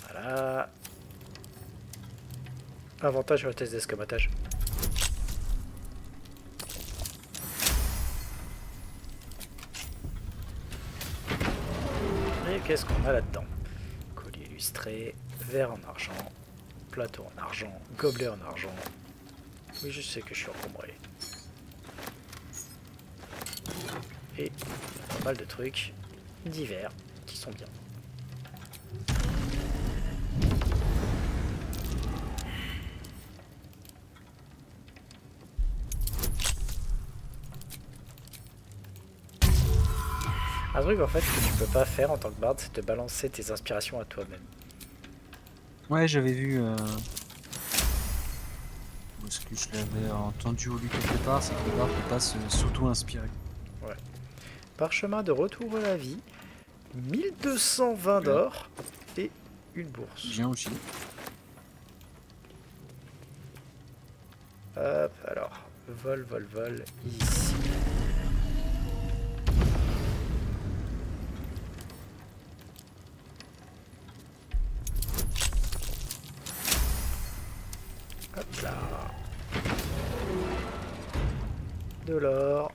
Voilà. Avantage sur le test d'escamotage. Et qu'est-ce qu'on a là-dedans? Collier illustré, verre en argent, plateau en argent, gobelet en argent. Oui, je sais que je suis encombré. Et pas mal de trucs divers qui sont bien. Un truc en fait que tu peux pas faire en tant que barde, c'est de balancer tes inspirations à toi-même. Ouais, j'avais vu... Est-ce que je l'avais entendu au lu quelque part, c'est que le barde peut pas s'auto-inspirer. Ouais. Parchemin de retour à la vie, 1220 d'or et une bourse. Bien aussi. Hop, alors, vol, ici. Hop là. De l'or.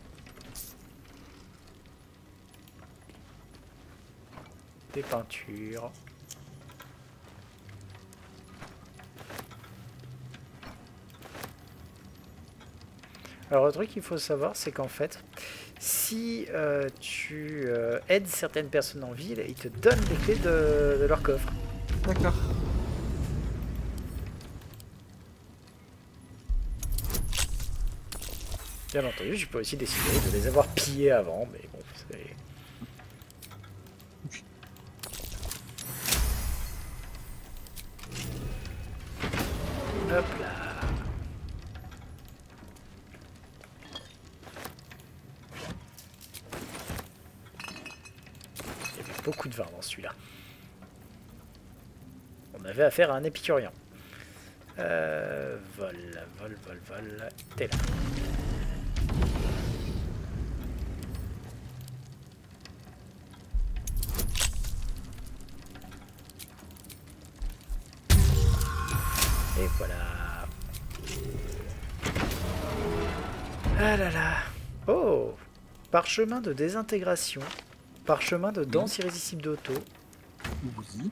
Des peintures. Alors le truc qu'il faut savoir, c'est qu'en fait, si tu aides certaines personnes en ville, ils te donnent les clés de leur coffre. D'accord. Bien entendu, je peux aussi décider de les avoir pillés avant, mais bon, c'est... Hop là. Il y avait beaucoup de vin dans celui-là. On avait affaire à un épicurien. Vol. T'es là. Et voilà. Ah là là. Oh. Parchemin de désintégration. Parchemin de danse irrésistible d'auto. Oui.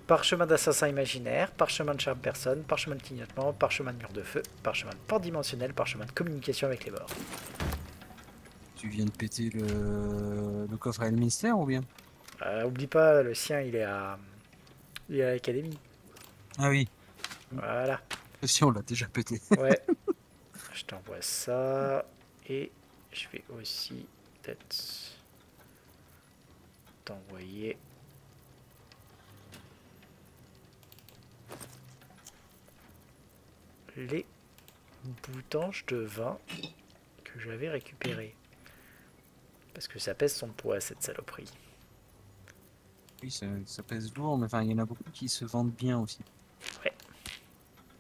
Parchemin d'assassin imaginaire. Parchemin de charme personne. Parchemin de clignotement. Parchemin de mur de feu. Parchemin de porte dimensionnelle. Parchemin de communication avec les morts. Tu viens de péter le coffre à Elminster ou bien? Oublie pas, le sien il est à l'académie. Ah oui. Voilà. Si on l'a déjà pété. Ouais. Je t'envoie ça. Et je vais aussi peut-être t'envoyer les boutanges de vin que j'avais récupérés. Parce que ça pèse son poids, cette saloperie. Oui, ça pèse lourd, mais enfin, il y en a beaucoup qui se vendent bien aussi. Ouais.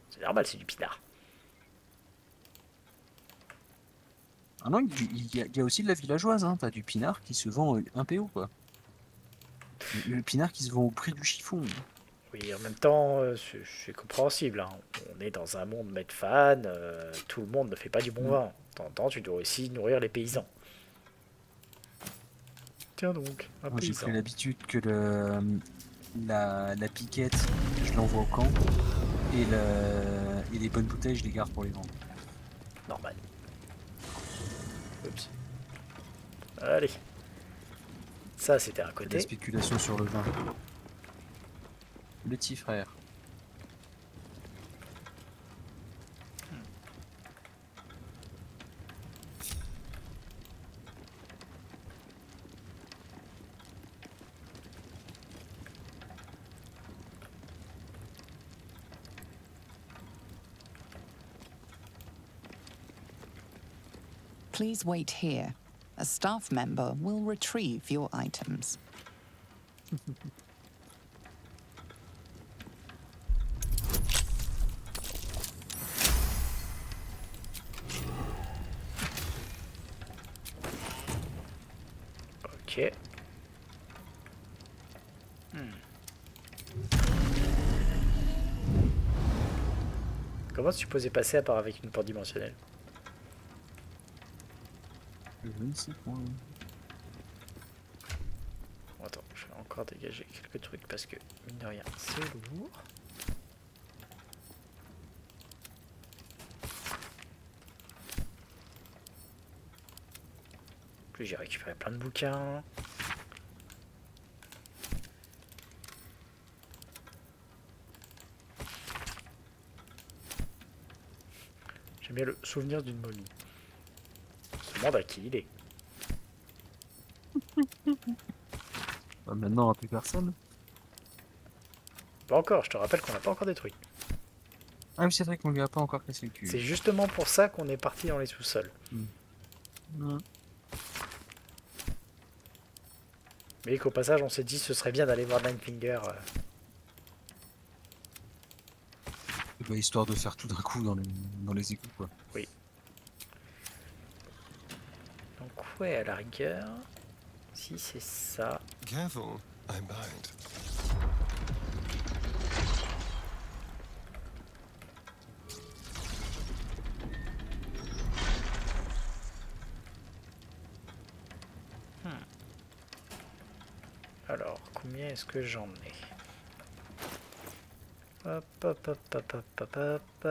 C'est normal, c'est du pinard. Ah non, il y a aussi de la villageoise, hein. T'as du pinard qui se vend un PO, quoi. Le pinard qui se vend au prix du chiffon. Oui, en même temps, c'est compréhensible. Hein. On est dans un monde Medfan, tout le monde ne fait pas du bon vin. De temps en temps, tu dois aussi nourrir les paysans. Tiens donc, un Moi, j'ai paysan. pris l'habitude que la piquette, je l'envoie au camp. Et les bonnes bouteilles, je les garde pour les vendre. Normal. Oups. Allez. Ça, c'était à La côté. spéculation sur le vin. Le petit frère. Please wait here. A staff member will retrieve your items. Ok. Comment tu supposé passer à part avec une porte dimensionnelle? Je ne sais pas. Bon, attends, je vais encore dégager quelques trucs parce que, mine de rien, c'est lourd. En plus, j'ai récupéré plein de bouquins. J'aime bien le souvenir d'une momie. On se demande à qui il est. Bah, maintenant, on n'a plus personne. Pas encore, je te rappelle qu'on n'a pas encore détruit. Ah oui, c'est vrai qu'on lui a pas encore cassé le cul. C'est justement pour ça qu'on est parti dans les sous-sols. Mais qu'au passage, on s'est dit ce serait bien d'aller voir Ninefinger. Bah, histoire de faire tout d'un coup dans les égouts, quoi. Oui. Donc ouais, à la rigueur, si c'est ça. Careful, I bite. Alors, combien est-ce que j'en ai? Hop, hop, hop, hop, hop, hop, hop.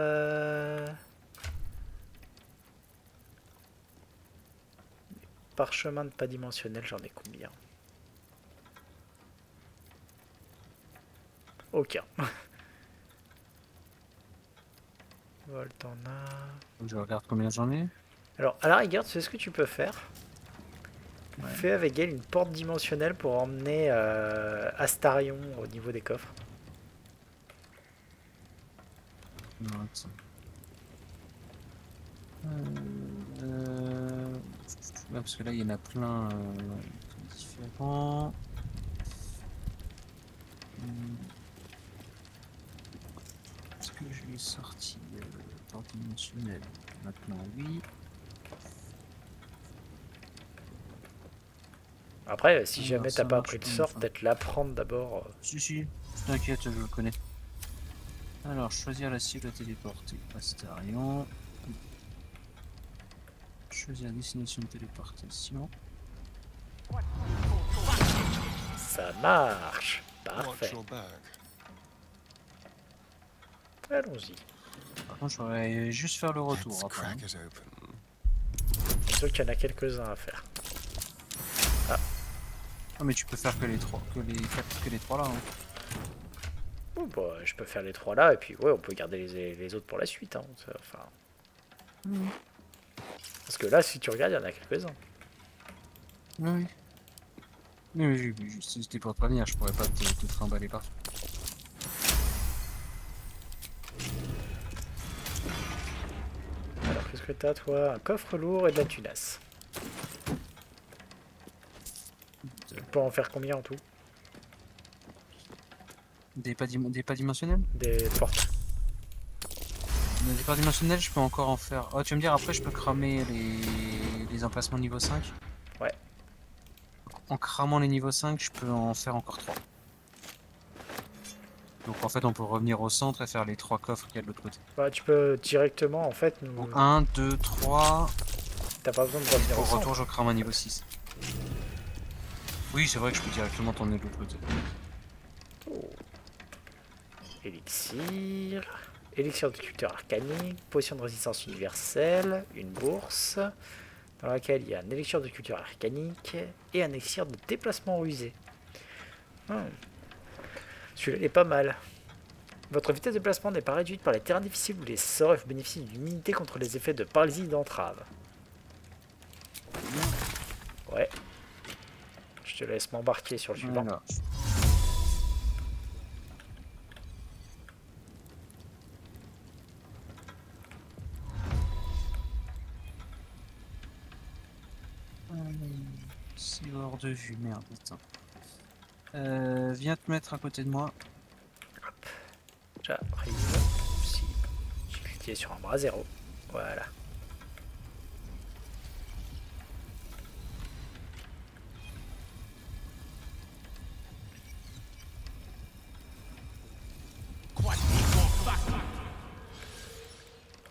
Parchemin de pas dimensionnel, j'en ai combien? Aucun. Vol, t'en as. Je regarde combien j'en ai. Alors, à la rigueur, tu sais ce que tu peux faire? Fais avec elle une porte dimensionnelle pour emmener Astarion au niveau des coffres. Non, attends. Ouais, parce que là, il y en a plein différents. Est-ce que je l'ai sorti porte dimensionnelle? Maintenant, oui. Après, si Alors, jamais ça t'as pas marche appris de comme sort, ça. peut-être l'apprendre d'abord. Si, t'inquiète, je le connais. Alors, choisir la cible à téléporter. Astarion. Choisir destination de téléportation. Ça marche. Parfait. Allons-y. Par contre, je voudrais juste faire le retour. Après, hein. C'est sûr qu'il y en a quelques-uns à faire. Ah, mais tu peux faire que les trois, que les trois là. Hein. Oh, bah, je peux faire les trois là et puis ouais, on peut garder les autres pour la suite. Hein. Enfin... Parce que là, si tu regardes, il y en a quelques-uns. Oui. Mais si c'était pour te prévenir, je pourrais pas te trimballer partout. Alors, qu'est-ce que t'as, toi? Un coffre lourd et de la tunasse. Tu peux en faire combien en tout? Des pas dimensionnels? Des portes. Des pas dimensionnels, je peux encore en faire. Oh, tu vas me dire, après, je peux cramer les emplacements niveau 5? Ouais. En cramant les niveaux 5, je peux en faire encore 3. Donc en fait, on peut revenir au centre et faire les 3 coffres qu'il y a de l'autre côté. Bah, tu peux directement, en fait... Donc 1, 2, 3... T'as pas besoin de revenir au Au centre. retour, je crame un niveau 6. Oui, c'est vrai que je peux directement tourner de l'autre côté. Oh. Élixir... Élixir de culture arcanique, potion de résistance universelle, une bourse, dans laquelle il y a un élixir de culture arcanique et un élixir de déplacement rusé. Celui-là est pas mal. Votre vitesse de déplacement n'est pas réduite par les terrains difficiles ou les sorts et vous bénéficiez d'une immunité contre les effets de paralysie et d'entrave. Ouais. Je te laisse m'embarquer sur le suivant. Voilà. C'est hors de vue, merde. Attends. Viens te mettre à côté de moi. Hop. J'arrive. Si. J'ai cliqué sur un bras zéro. Voilà.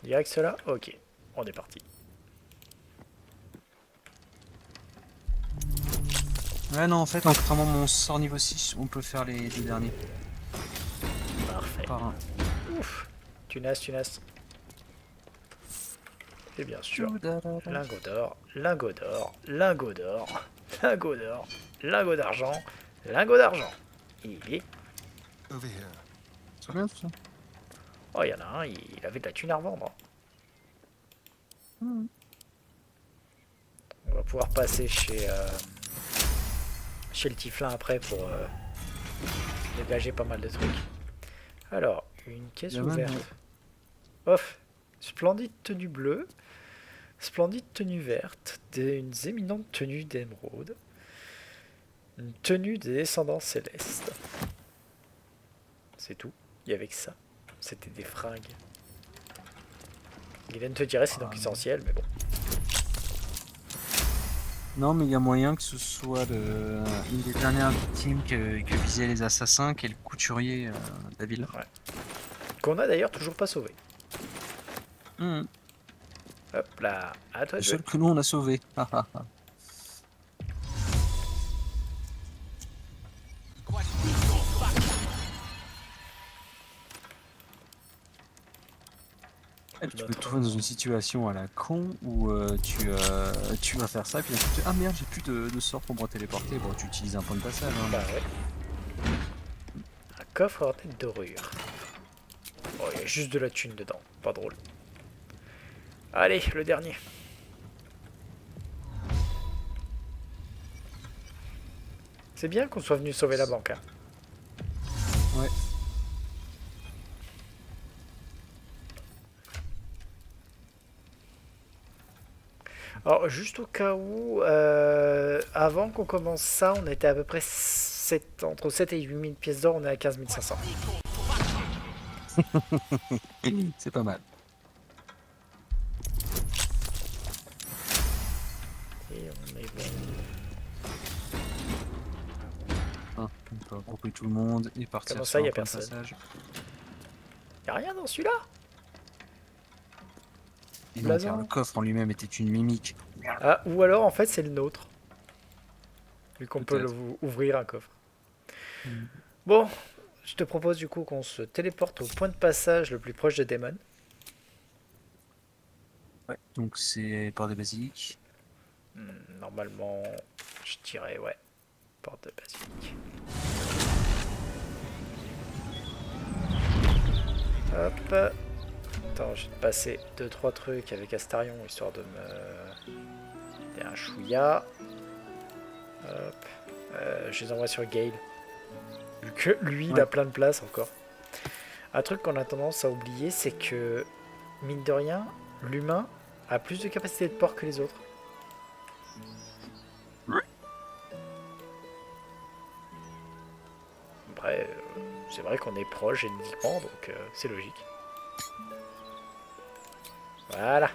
Direct cela. Ok. On est parti. Ouais, non, en fait, en cramant mon sort niveau 6, on peut faire les 2 derniers. Parfait. Par un. Ouf. Tunas. Et bien sûr, lingot d'or, lingot d'or, lingot d'or, lingot d'or, lingot d'argent, lingot d'argent. Et... C'est bien tout ça. Oh, il y en a un, il avait de la thune à revendre. On va pouvoir passer chez le Tiflin après pour dégager pas mal de trucs. Alors, une caisse ouverte. Off. Splendide tenue bleue. Splendide tenue verte. Une éminente tenue d'émeraude. Une tenue des descendants célestes. C'est tout. Il y avait que ça. C'était des fringues. Guylaine te dirait c'est donc essentiel, mais bon. Non, mais il y a moyen que ce soit une des dernières victimes que visaient les assassins, qui est le couturier de la ville. Ouais. Qu'on a d'ailleurs toujours pas sauvé. Hop là, à toi Le de seul que nous on a sauvé. Tu peux te trouver dans une situation à la con où tu vas faire ça et puis tu te dis ah merde j'ai plus de sort pour me téléporter. Bon tu utilises un point de passage. Hein. Bah ouais. Un coffre orné de dorure. Oh il y a juste de la thune dedans, pas drôle. Allez, le dernier. C'est bien qu'on soit venu sauver la banque. Hein. Ouais. Alors, juste au cas où, avant qu'on commence ça, on était à peu près entre 7 et 8 000 pièces d'or, on est à 15 500. C'est pas mal. Et on est bon. On peut regrouper tout le monde et partir. Comment ça, il y a personne? Y'a rien dans celui-là? Et non, car le coffre en lui-même était une mimique. Ah, ou alors en fait c'est le nôtre. Vu qu'on peut ouvrir un coffre. Bon, je te propose du coup qu'on se téléporte au point de passage le plus proche de Daemon. Ouais, donc c'est porte de basilique. Normalement, je dirais ouais, porte de basilique. Hop. Attends, je vais te passer 2-3 trucs avec Astarion, histoire de me... Il y a un chouïa. Hop. Je les envoie sur Gale. Vu que lui, il a plein de place encore. Un truc qu'on a tendance à oublier, c'est que, mine de rien, l'humain a plus de capacité de port que les autres. Après, c'est vrai qu'on est proche génétiquement, donc c'est logique. Voilà,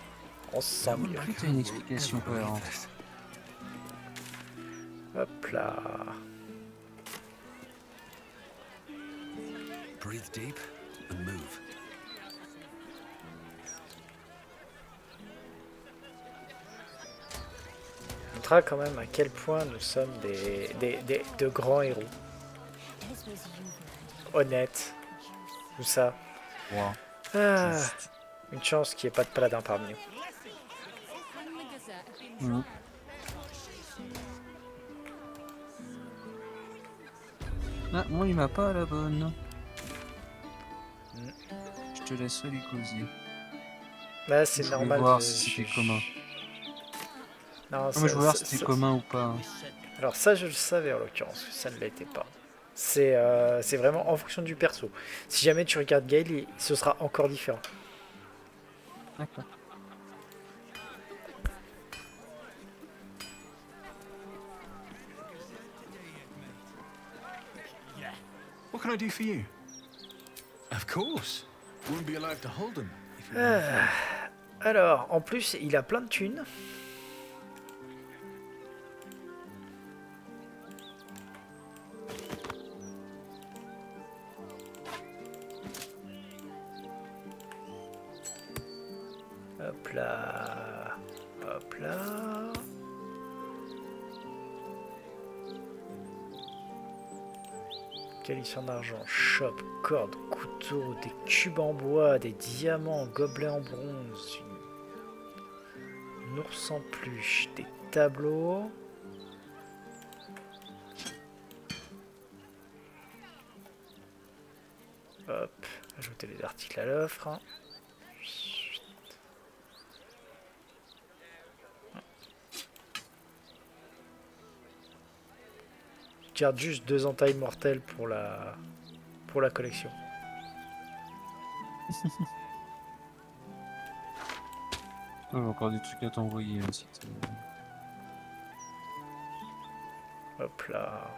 on se sent mieux. T'as une explication cohérente. Hop là. Breathe deep and move. Montrera quand même à quel point nous sommes de grands héros. Honnêtes. Tout ça. Wow. Ah, une chance qu'il n'y ait pas de paladin parmi nous. Mmh. Ah, moi il m'a pas à la bonne. Je te laisserai lui causer. Là c'est Je normal. voulais voir si c'était commun. Non, mais je voulais voir si c'était commun ou pas. Alors ça je le savais en l'occurrence, ça ne l'était pas. C'est vraiment en fonction du perso. Si jamais tu regardes Gale, ce sera encore différent. D'accord. What can I do for you? Of course. Wouldn't be alive to hold him. Alors, en plus, il a plein de thunes. Hop là. Hop là. Calisson d'argent, chope, corde, couteau, des cubes en bois, des diamants, gobelets en bronze, une ours en peluche, des tableaux. Hop, ajouter les articles à l'offre. Hein. Je garde juste 2 entailles mortelles pour la collection. Encore des trucs à t'envoyer ainsi. Hop là.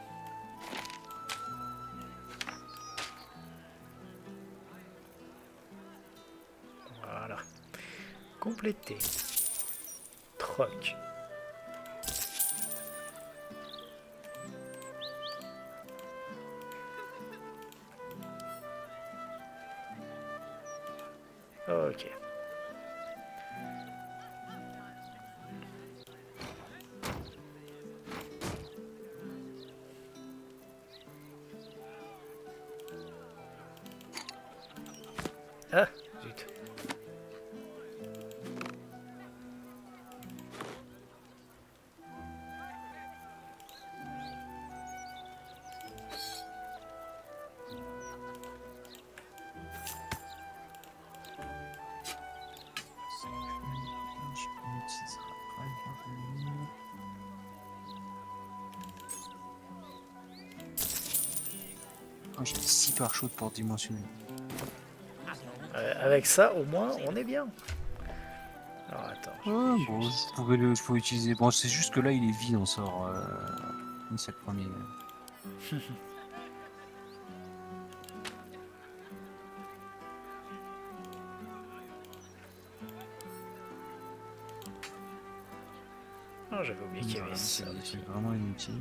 Voilà. Complété. Troc. Ok. Ah, zut. J'ai 6 par chaude pour dimensionner. Avec ça, au moins, on est bien. Alors attends. Bon, je pouvais utiliser. Bon, c'est juste que là, il est vide, on sort. C'est le premier. Oh, j'avais oublié qu'il y avait ça. C'est vraiment inutile.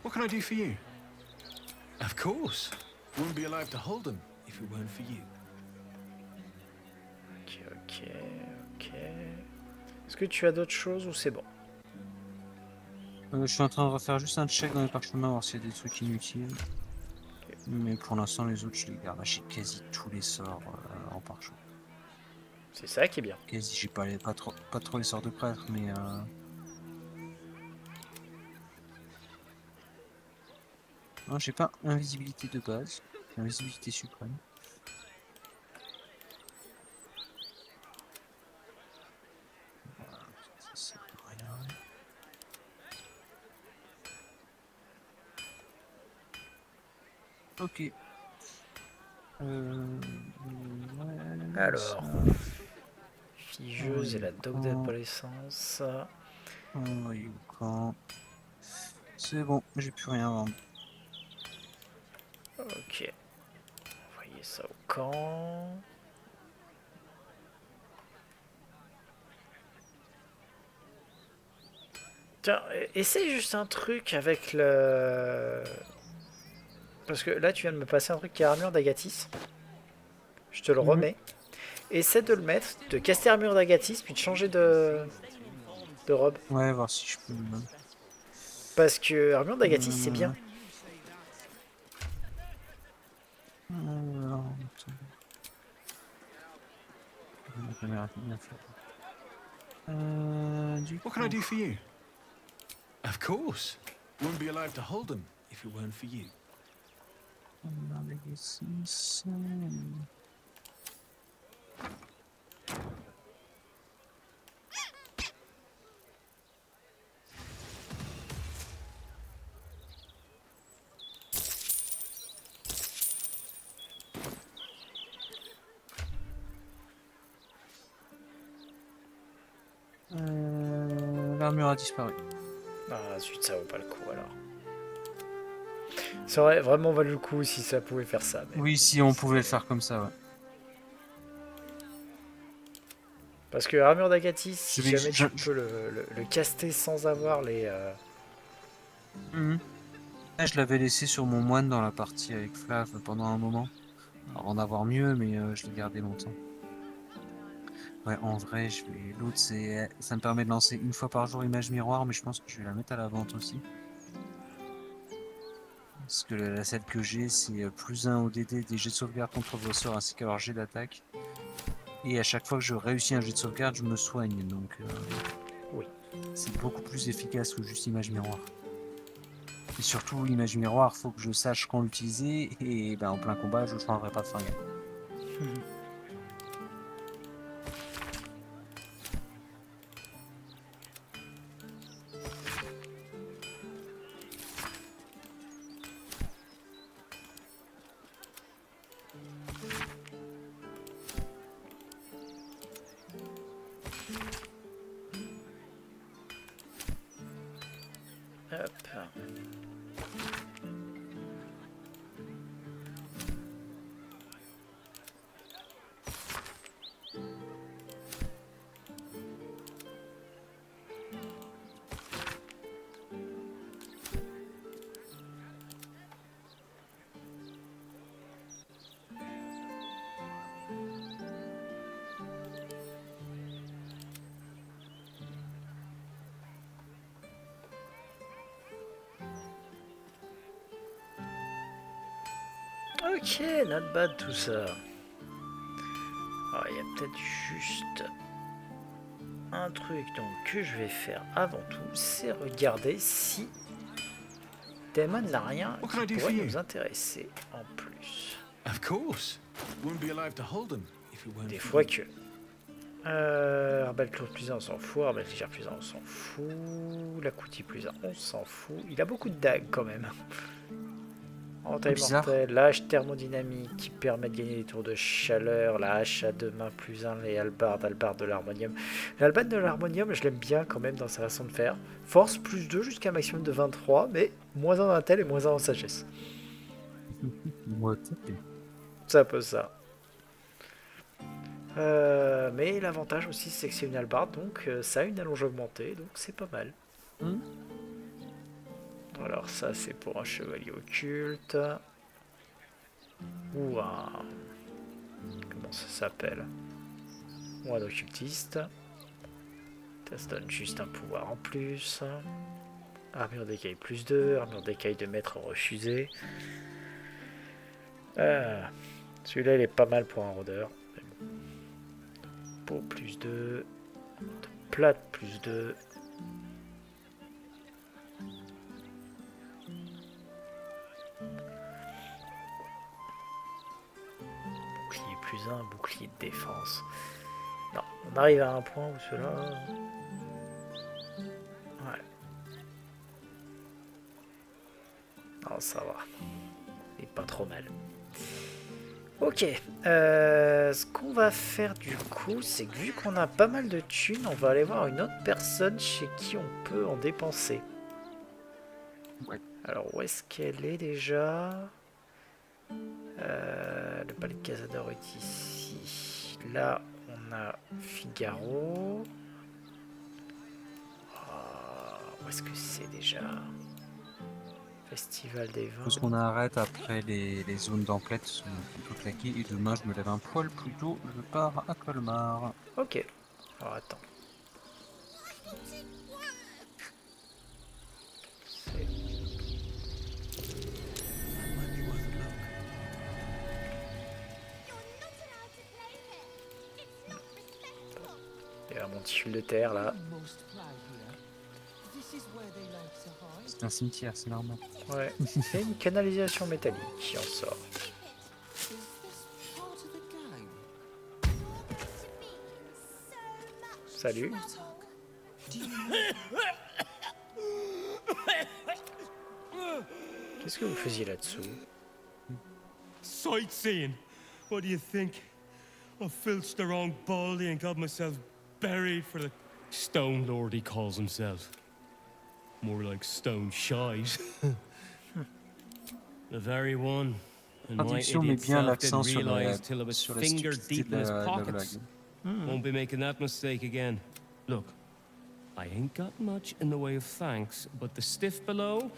What can I do for you? Of course. Wouldn't be alive to hold him if it weren't for you. Ok. Est-ce que tu as d'autres choses ou c'est bon? Je suis en train de refaire juste un check dans les parchemins, voir s'il y a des trucs inutiles. Okay. Mais pour l'instant, les autres, je les garde. J'ai quasi tous les sorts en parchemin. C'est ça qui est bien. Quasi, j'ai pas trop les sorts de prêtre, mais... Non, j'ai pas invisibilité de base, invisibilité suprême. Voilà, ça sert à rien. Ok. Alors, figeuse et la dogue d'adolescence. C'est bon, j'ai plus rien à vendre. Ok. Envoyez ça au camp. Tiens, essaye juste un truc avec le... Parce que là, tu viens de me passer un truc qui est armure d'Agathis. Je te le remets. Essaie de le mettre, de caster armure d'Agathis, puis de changer de robe. Ouais, voir si je peux... Parce que armure d'Agathis, c'est bien. Alors, What can I do for you? Of course. Wouldn't be alive to hold them if it weren't for you. L'armure a disparu. Ah zut, ça vaut pas le coup alors. Ça aurait vraiment valu le coup si ça pouvait faire ça. Mais... Oui, si on pouvait le faire comme ça, ouais. Parce que armure d'Agathis, si Je vais- jamais je- tu peux le caster sans avoir les... Je l'avais laissé sur mon moine dans la partie avec Flav pendant un moment. Avant d'avoir mieux, mais je l'ai gardé longtemps. Ouais, en vrai, je vais. L'autre, ça me permet de lancer une fois par jour image miroir, mais je pense que je vais la mettre à la vente aussi. Parce que celle que j'ai, c'est +1 au DD des jets de sauvegarde contre vos sorts ainsi qu'à leur jet d'attaque. Et à chaque fois que je réussis un jet de sauvegarde, je me soigne. Donc, oui. C'est beaucoup plus efficace que juste image miroir. Et surtout, l'image miroir, faut que je sache quand l'utiliser. Et ben, en plein combat, je ne changerai pas de fringue. Hop. Ok, not bad tout ça. Il y a peut-être juste un truc donc que je vais faire avant tout, c'est regarder si Daemon n'a rien What can I qui do pourrait for you? nous intéresser en plus. Of course. Wouldn't be alive to hold them if it weren't Des for fois you. que... Arbal Cloud +1, on s'en fout. Arbal Légère +1, on s'en fout. L'Akouti +1, on s'en fout. Il a beaucoup de dagues quand même. Entaille bizarre. mortelle, la hache thermodynamique qui permet de gagner des tours de chaleur, la hache à 2 mains +1, les halbardes de l'harmonium. L'halbarde de l'harmonium, je l'aime bien quand même dans sa façon de faire. Force +2 jusqu'à un maximum de 23, mais moins 1 en intel et moins 1 en sagesse. C'est un peu ça. Mais l'avantage aussi, c'est que c'est une hallebarde, donc ça a une allonge augmentée, donc c'est pas mal. Alors ça, c'est pour un chevalier occulte. Ou un... Comment ça s'appelle? Ou un occultiste. Ça se donne juste un pouvoir en plus. Armure d'écaille +2, armure d'écaille de maître refusé. Celui-là, il est pas mal pour un rôdeur. Peau +2, plate +2. Bouclier +1, bouclier de défense. Non, on arrive à un point où cela... Ouais. Non, ça va. Il est pas trop mal. Ok, ce qu'on va faire du coup, c'est que vu qu'on a pas mal de thunes, on va aller voir une autre personne chez qui on peut en dépenser. Ouais. Alors où est-ce qu'elle est déjà? Le palais de Cazador est ici. Là, on a Figaro. Où est-ce que c'est déjà? Festival des vins. Parce qu'on arrête après les zones d'emplettes sont plutôt claquées et demain je me lève un poil plus tôt, je pars à Colmar. Ok. Alors attends. Il y a mon petit fil de terre là. C'est un cimetière, c'est normal. Ouais. Et une canalisation métallique qui en sort. Salut. Qu'est-ce que vous faisiez là-dessous? Sightseeing. What do you think? I filched the wrong baldy and got myself buried for the Stone Lord he calls himself. More like Stone Shite. The very one. And my Traduction met idiot bien self l'accent didn't sur la, realize till I was sur la finger stupidité deep de in his la pockets. blague. Won't be making that mistake again. Look, I ain't got much in the way of thanks, but the stiff below.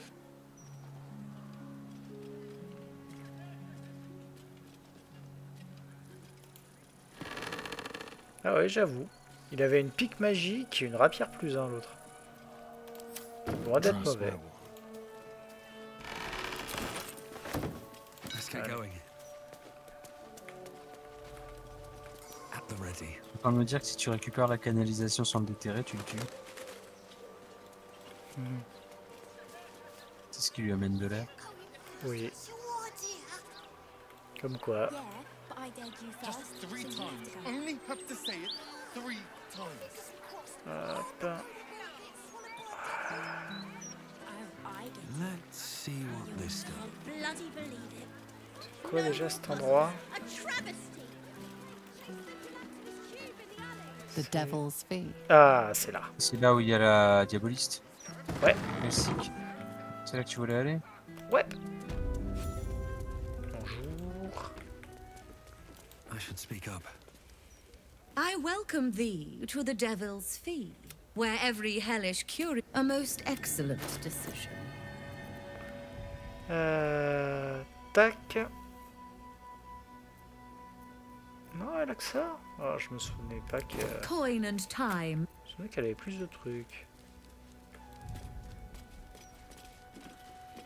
Ah ouais, j'avoue. Il avait une pique magique et une rapière plus 1 l'autre. Loin d'être mauvais. Let's get going. At the ready. On peut me dire que si tu récupères la canalisation sans le déterrer, tu le tues. C'est ce qui lui amène de l'air. Oui. Comme quoi. Just 3 times. Only have to say it 3 times. Hop. Let's see what this does. Bloody believe it. Quoi déjà cet endroit? A travesty. The Devil's Fee. Ah, c'est là. C'est là où il y a la diaboliste. Ouais. Classique. C'est là que tu voulais aller? Ouais. Bonjour. I should speak up. I welcome thee to the Devil's Fee, where every hellish cure a most excellent decision. Tac. Non, elle a que ça. Oh, je me souvenais pas que. Coin and time. Je me souvenais qu'elle avait plus de trucs.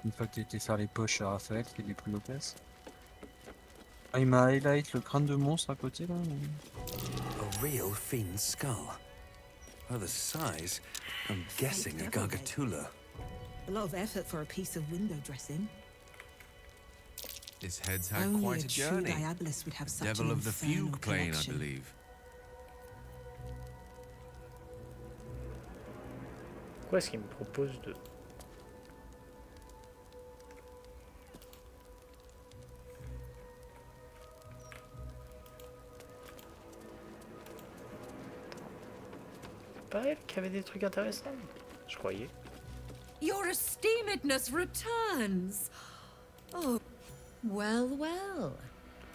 Une fois que tu été faire les poches à Raphaël, qui est les plus loquaces. Ah, il m'a highlight le crâne de monstre à côté là. A real fiend's skull. Oh, the size. I'm guessing a Gargatula. A lot of effort for a piece of window dressing. This head's had Only quite a a true journey. Diabolus would have such Devil an of the infernal fugue plane, I collection. believe. Pourquoi est-ce qu'il me propose de. Pas elle qui avait des trucs intéressants, je croyais. Your esteemedness returns. Oh, well, well.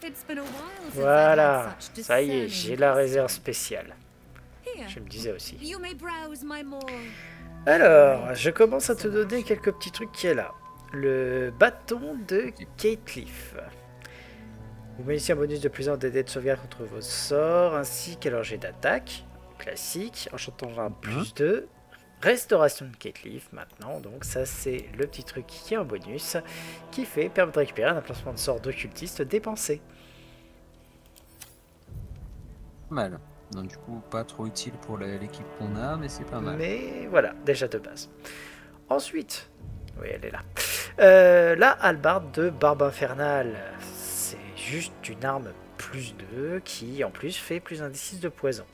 It's been a while since I Voilà, had such ça y est, discerning j'ai la réserve spéciale. Here, Je me disais aussi. you may browse my more. Alors, je commence à te donner quelques petits trucs qui est là. Le bâton de Cateleaf. Vous bénéficiez un bonus de plus 1 des dés de sauvegarde contre vos sorts, ainsi qu'à leur jet d'attaque. Classique, enchantement à plus 2. Restauration de Cateleaf maintenant, donc ça c'est le petit truc qui est un bonus, qui permet de récupérer un emplacement de sort d'occultiste dépensé. Pas mal. Donc du coup, pas trop utile pour l'équipe qu'on a, mais c'est pas mal. Mais voilà, déjà de base. Ensuite, oui elle est là. La hallebarde de Barbe Infernale, c'est juste une arme plus 2 qui en plus fait plus un d6 de poison.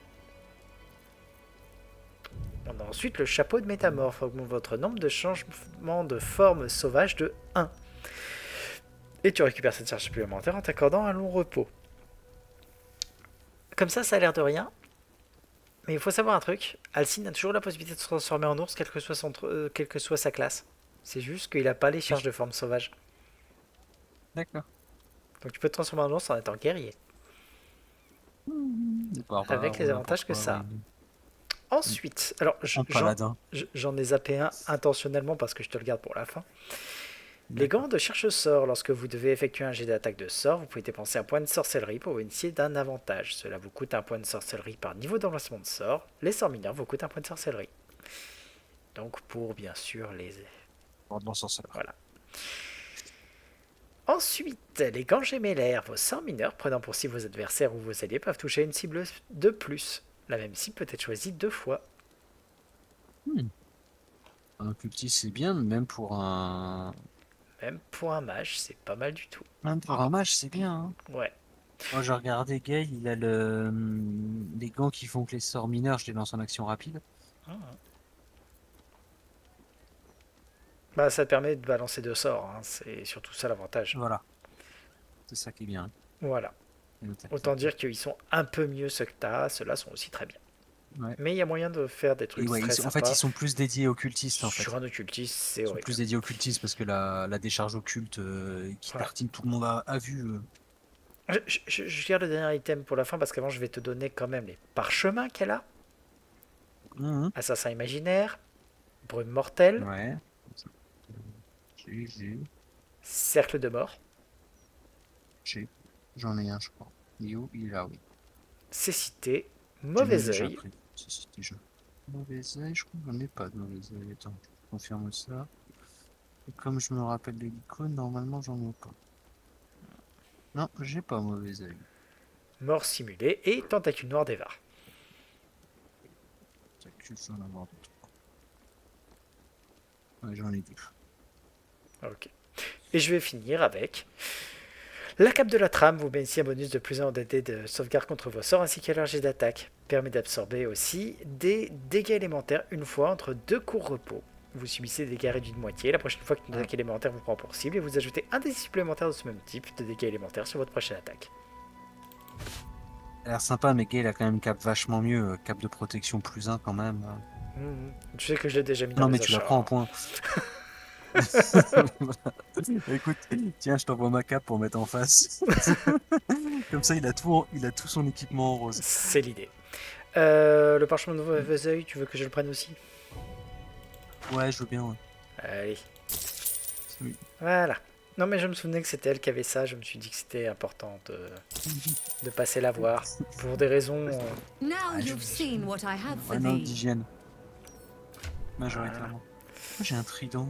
On a ensuite le chapeau de métamorphe, augmente votre nombre de changements de forme sauvage de 1. Et tu récupères cette charge supplémentaire en t'accordant un long repos. Comme ça a l'air de rien. Mais il faut savoir un truc, Alcine a toujours la possibilité de se transformer en ours, quelle que soit sa classe. C'est juste qu'il n'a pas les charges de forme sauvage. D'accord. Donc tu peux te transformer en ours en étant guerrier. Avec les avantages que ça a. Ensuite, alors En paladin. j'en ai zappé un intentionnellement parce que je te le garde pour la fin. Les gants de cherche-sort. Lorsque vous devez effectuer un jet d'attaque de sort, vous pouvez dépenser un point de sorcellerie pour bénéficier d'un avantage. Cela vous coûte un point de sorcellerie par niveau d'emplacement de sort. Les sorts mineurs vous coûtent un point de sorcellerie. Donc pour bien sûr les... Voilà. Ensuite, les gants gémellaires. Vos sorts mineurs prenant pour cible vos adversaires ou vos alliés peuvent toucher une cible de plus. La même cible peut être choisie 2 fois. Un cultiste, c'est bien, même pour un... Même pour un mage, c'est pas mal du tout. Même pour un mage, c'est bien. Hein. Ouais. Moi, j'ai regardé Gale, il a les gants qui font que les sorts mineurs, je les lance en action rapide. Bah, ça te permet de balancer 2 sorts, hein. C'est surtout ça l'avantage. Voilà. C'est ça qui est bien. Voilà. Autant dire qu'ils sont un peu mieux ceux que t'as, ceux-là sont aussi très bien. Ouais. Mais il y a moyen de faire des trucs très sympas. En fait, ils sont plus dédiés aux cultistes. En fait. Sur un occultiste, c'est Ils sont horrible. plus dédiés aux cultistes parce que la décharge occulte qui tartine tout le monde a vu. Je garde le dernier item pour la fin parce qu'avant je vais te donner quand même les parchemins qu'elle a. Assassin imaginaire, brume mortelle, Ouais. cercle de mort, J'en ai un, je crois. Il est où? Il est là, oui. cécité, mauvais œil. Mauvais œil, je crois que j'en ai pas de mauvais œil. Attends, je confirme ça. Et comme je me rappelle de l'icône, normalement j'en ai pas. Non, j'ai pas mauvais œil. Mort simulée et tentacule noire d'Evar. Ouais, j'en ai deux. Ok. Et je vais finir avec la cape de la trame. Vous bénéficiez un bonus de plus 1 en dés de sauvegarde contre vos sorts ainsi qu'à leur jet d'attaque. Permet d'absorber aussi des dégâts élémentaires une fois entre 2 courts repos. Vous subissez des dégâts réduits de moitié. La prochaine fois qu'une attaque élémentaire vous prend pour cible et vous ajoutez un dé supplémentaire de ce même type de dégâts élémentaires sur votre prochaine attaque. Ça a l'air sympa, mais Gale a quand même une cape vachement mieux. Cape de protection plus 1 quand même. Tu sais que je l'ai déjà mis dans Non, les mais tu la achats, prends en hein. point. Écoute, tiens, je t'envoie ma cape pour mettre en face. Comme ça, il a tout son équipement en rose. C'est l'idée. Le parchemin de mauvais œil, tu veux que je le prenne aussi? Ouais, je veux bien, ouais. Allez. Oui. Voilà. Non, mais je me souvenais que c'était elle qui avait ça. Je me suis dit que c'était important de passer la voir. Pour des raisons... Now you've seen what I have for non, thee. d'hygiène. Majoritairement. Moi, j'ai un trident.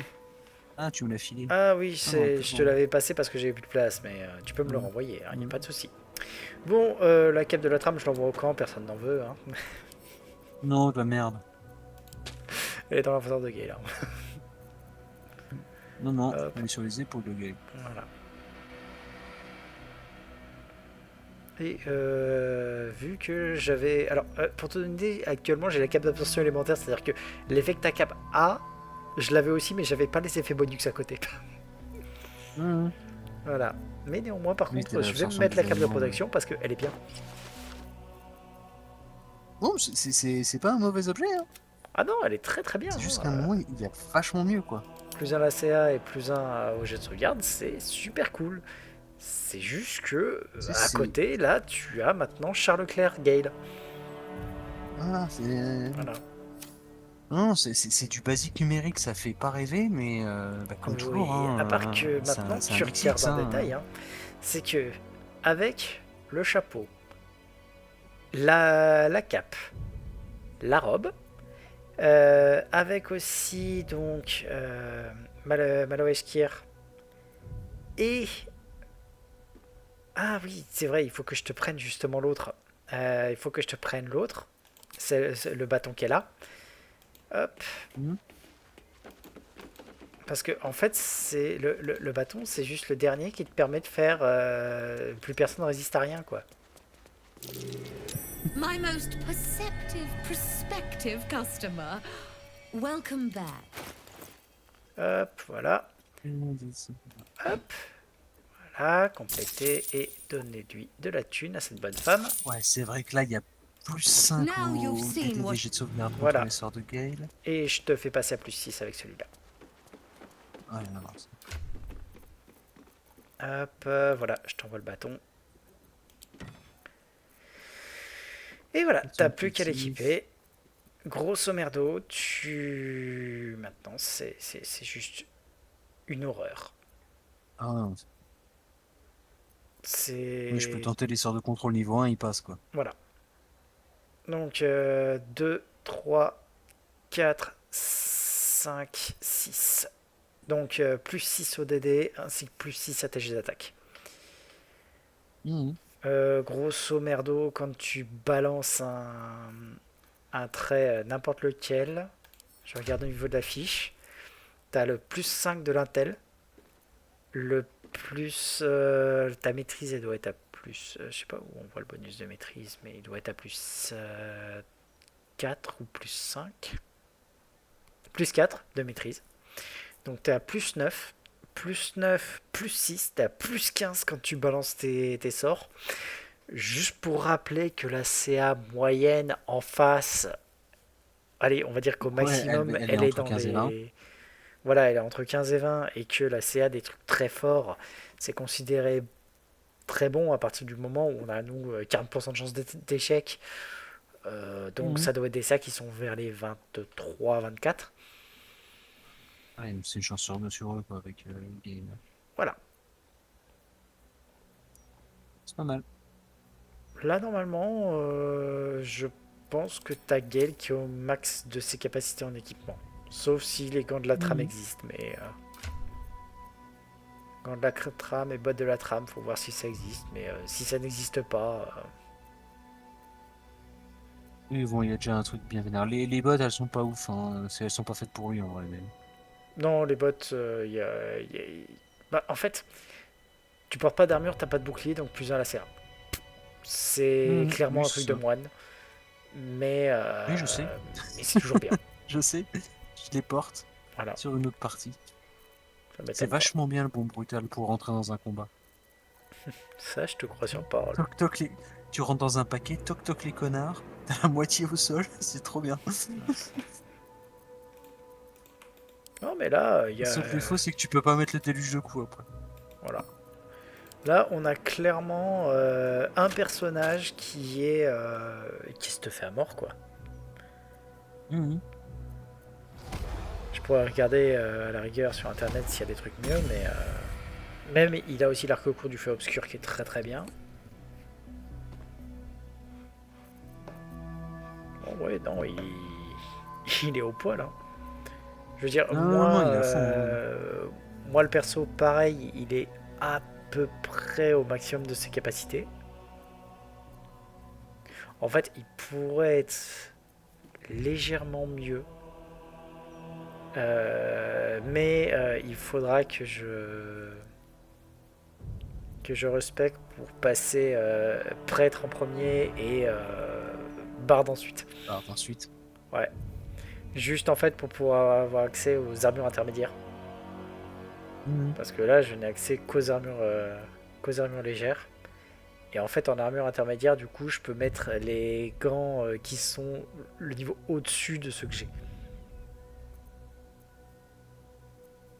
Ah, tu me l'as filé. Ah oui, bon, je te l'avais passé parce que j'avais plus de place, mais tu peux me le renvoyer, il n'y a pas de souci. Bon, la cape de la trame, je l'envoie au camp, personne n'en veut. Hein. Non, de la merde. Elle est dans l'inventaire de Gale. Non, elle est sur les épaules de Gale. Voilà. Et vu que j'avais... Alors, pour te donner une idée, actuellement j'ai la cape d'absorption élémentaire, c'est-à-dire que l'effet que ta cape a, je l'avais aussi, mais j'avais pas les effets bonus à côté. Voilà. Mais néanmoins, par contre, je vais me mettre la cape de protection parce qu'elle est bien. Bon, c'est pas un mauvais objet, hein. Ah non, elle est très très bien. C'est juste qu'à un moment, il y a vachement mieux, quoi. Plus 1 à la CA et plus 1 au jet de sauvegarde, c'est super cool. C'est juste que, à côté, là, tu as maintenant Charles Leclerc Gale. Ah, c'est... Voilà. Non, c'est du basique numérique, ça fait pas rêver, mais comme toujours. Hein, à part que maintenant, tu regardes en détail, hein, c'est que, avec le chapeau, la cape, la robe, avec aussi, donc, Maloeskir et... Ah oui, c'est vrai, il faut que je te prenne justement l'autre. Il faut que je te prenne l'autre. C'est le bâton qu'elle a. Hop. Parce que en fait, c'est le bâton, c'est juste le dernier qui te permet de faire... plus personne ne résiste à rien, quoi. My most prospective customer. Welcome back. Hop, voilà. Hop. Voilà, compléter et donner-lui de la thune à cette bonne femme. Ouais, c'est vrai que là, il y a plus 5 au des jets de sauvegarde contre les sorts de Gale. Et je te fais passer à plus 6 avec celui-là. Ouais, non, Hop, voilà, je t'envoie le bâton. Et voilà, t'as plus qu'à l'équiper. grosso merdo, tu... Maintenant, c'est juste une horreur. Ah non. C'est... Oui, je peux tenter les sorts de contrôle niveau 1, il passe quoi. Voilà. Donc, 2, 3, 4, 5, 6. Donc, plus 6 au DD, ainsi que plus 6 à tes jets d'attaque. Grosso merdo, quand tu balances un trait, n'importe lequel, je regarde au niveau de la fiche, t'as le plus 5 de l'intel, le plus... ta maîtrise, elle doit être à plus... je sais pas où on voit le bonus de maîtrise, mais il doit être à plus 4 ou plus 5. Plus 4 de maîtrise. Donc t'es à plus 9. Plus 9, plus 6, t'es à plus 15 quand tu balances tes sorts. Juste pour rappeler que la CA moyenne en face, allez, on va dire qu'au maximum, elle est elle est entre dans 15 et 20. les... Voilà, elle est entre 15 et 20, et que la CA des trucs très forts, c'est considéré très bon à partir du moment où on a, nous, 40% de chance d'échec. Donc ça doit être des CA qui sont vers les 23, 24. Ouais, c'est une chance sur deux sur eux, quoi, avec le game. Voilà. C'est pas mal. Là, normalement, je pense que t'as Gale qui est au max de ses capacités en équipement. Sauf si les gants de la trame existent, mais... gants de la trame et bottes de la trame, faut voir si ça existe, mais si ça n'existe pas... Oui, bon, il y a déjà un truc bien vénère. Les bots, elles sont pas ouf, hein. Elles sont pas faites pour lui, en vrai, même. Non, les bottes, bah, en fait, tu portes pas d'armure, t'as pas de bouclier, donc plus 1 à la CA. C'est clairement oui, un truc de moine. Mais, oui, je sais. mais c'est toujours bien. Je sais. Je les porte voilà. sur une autre partie. C'est pas. vachement bien le bon brutal pour rentrer dans un combat. Ça, je te crois sur parole. Toc toc les... Tu rentres dans un paquet, toc toc les connards, t'as la moitié au sol, c'est trop bien. Non, mais là, il y a... Le seul défaut, c'est que tu peux pas mettre le déluge de coups après. Voilà. Là, on a clairement un personnage qui est... qui se te fait à mort, quoi. Je pourrais regarder à la rigueur sur internet s'il y a des trucs mieux, mais... Même, il a aussi l'arc court du feu obscur qui est très très bien. Bon, ouais, non, il est au poil, hein. Je veux dire, moi, le perso, pareil, il est à peu près au maximum de ses capacités. En fait, il pourrait être légèrement mieux. Mais il faudra que je respecte pour passer prêtre en premier et barde ensuite. Barde ensuite. Ouais. Juste en fait pour pouvoir avoir accès aux armures intermédiaires. Parce que là je n'ai accès qu'aux armures légères. Et en fait en armure intermédiaire du coup je peux mettre les gants qui sont le niveau au-dessus de ceux que j'ai.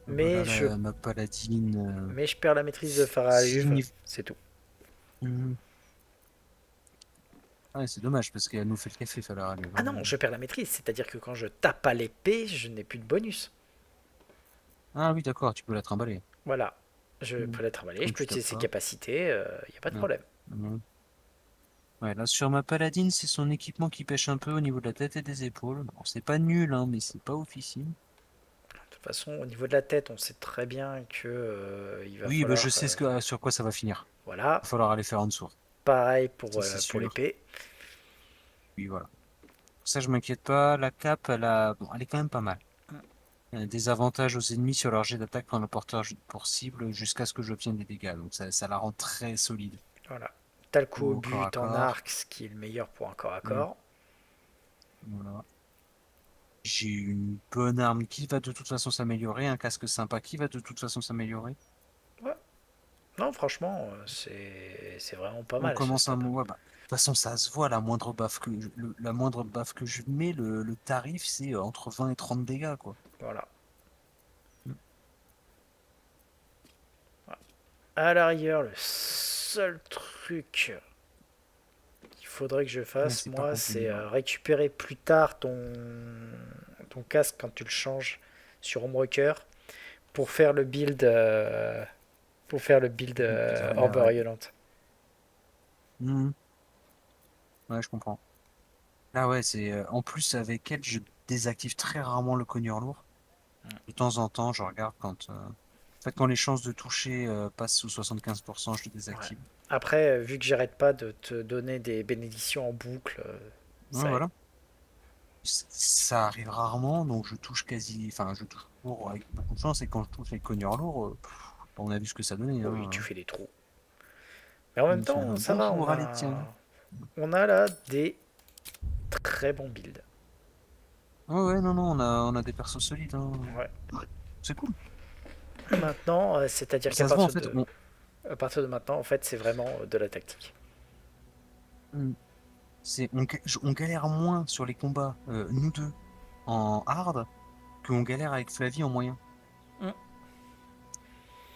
Mais voilà, ma paladine. Mais je perds la maîtrise de Faraluve, c'est tout. Ouais, c'est dommage parce qu'elle nous fait le café, Faraluve. Ah non, je perds la maîtrise, c'est-à-dire que quand je tape à l'épée, je n'ai plus de bonus. Ah oui, d'accord, tu peux la trimballer. Voilà, je peux la trimballer, je peux utiliser ses capacités, il n'y a pas de problème. Ouais, là sur ma paladine, c'est son équipement qui pêche un peu au niveau de la tête et des épaules. Bon, c'est pas nul, hein, mais c'est pas officiel. De toute façon, au niveau de la tête, on sait très bien que il va oui, falloir... bah, je sais sur quoi ça va finir. Voilà. Il va falloir aller faire en dessous. Pareil pour l'épée. Oui, voilà. Ça, je m'inquiète pas. La cape, elle est quand même pas mal. Elle a des avantages aux ennemis sur leur jet d'attaque quand le porteur pour cible jusqu'à ce que j'obtienne des dégâts. Donc ça la rend très solide. Voilà. T'as le coup au but en arc, ce qui est le meilleur pour un corps à corps. Voilà. J'ai une bonne arme qui va de toute façon s'améliorer, un casque sympa qui va de toute façon s'améliorer. Ouais. Non, franchement, c'est vraiment pas mal. On commence de toute façon, ça se voit, la moindre baffe que je mets, le tarif, c'est entre 20 et 30 dégâts, quoi. Voilà. À l'arrière, le seul truc qu'il faudrait que je fasse, c'est pas moi, continu, c'est hein. récupérer plus tard ton casque quand tu le changes sur Homebreaker pour faire le build, Orbe Ouais. rayonnante. Mhm. Ouais, je comprends. Là, ouais, c'est en plus avec elle, je désactive très rarement le cogneur lourd. De temps en temps, je regarde quand, en fait, quand les chances de toucher passent sous 75%, je le Ouais. désactive. Après, vu que j'arrête pas de te donner des bénédictions en boucle, Ouais, ça aide. voilà. Ça arrive rarement, donc je touche enfin, je touche lourd avec beaucoup de chance, et quand je touche les cogneurs lourds, on a vu ce que ça donnait, Oui, tu hein. fais des trous. Mais en même temps, ça va, Bonjour, allez, tiens. on a là des très bons builds. Ouais, ouais, non, non, on a des persos solides, hein. Ouais. C'est cool. Maintenant, c'est-à-dire qu'à Ça se voit, en partir fait, de, à partir de maintenant, en fait, c'est vraiment de la tactique. on galère moins sur les combats, nous deux, en hard, qu'on galère avec Flavie en moyen. Mm.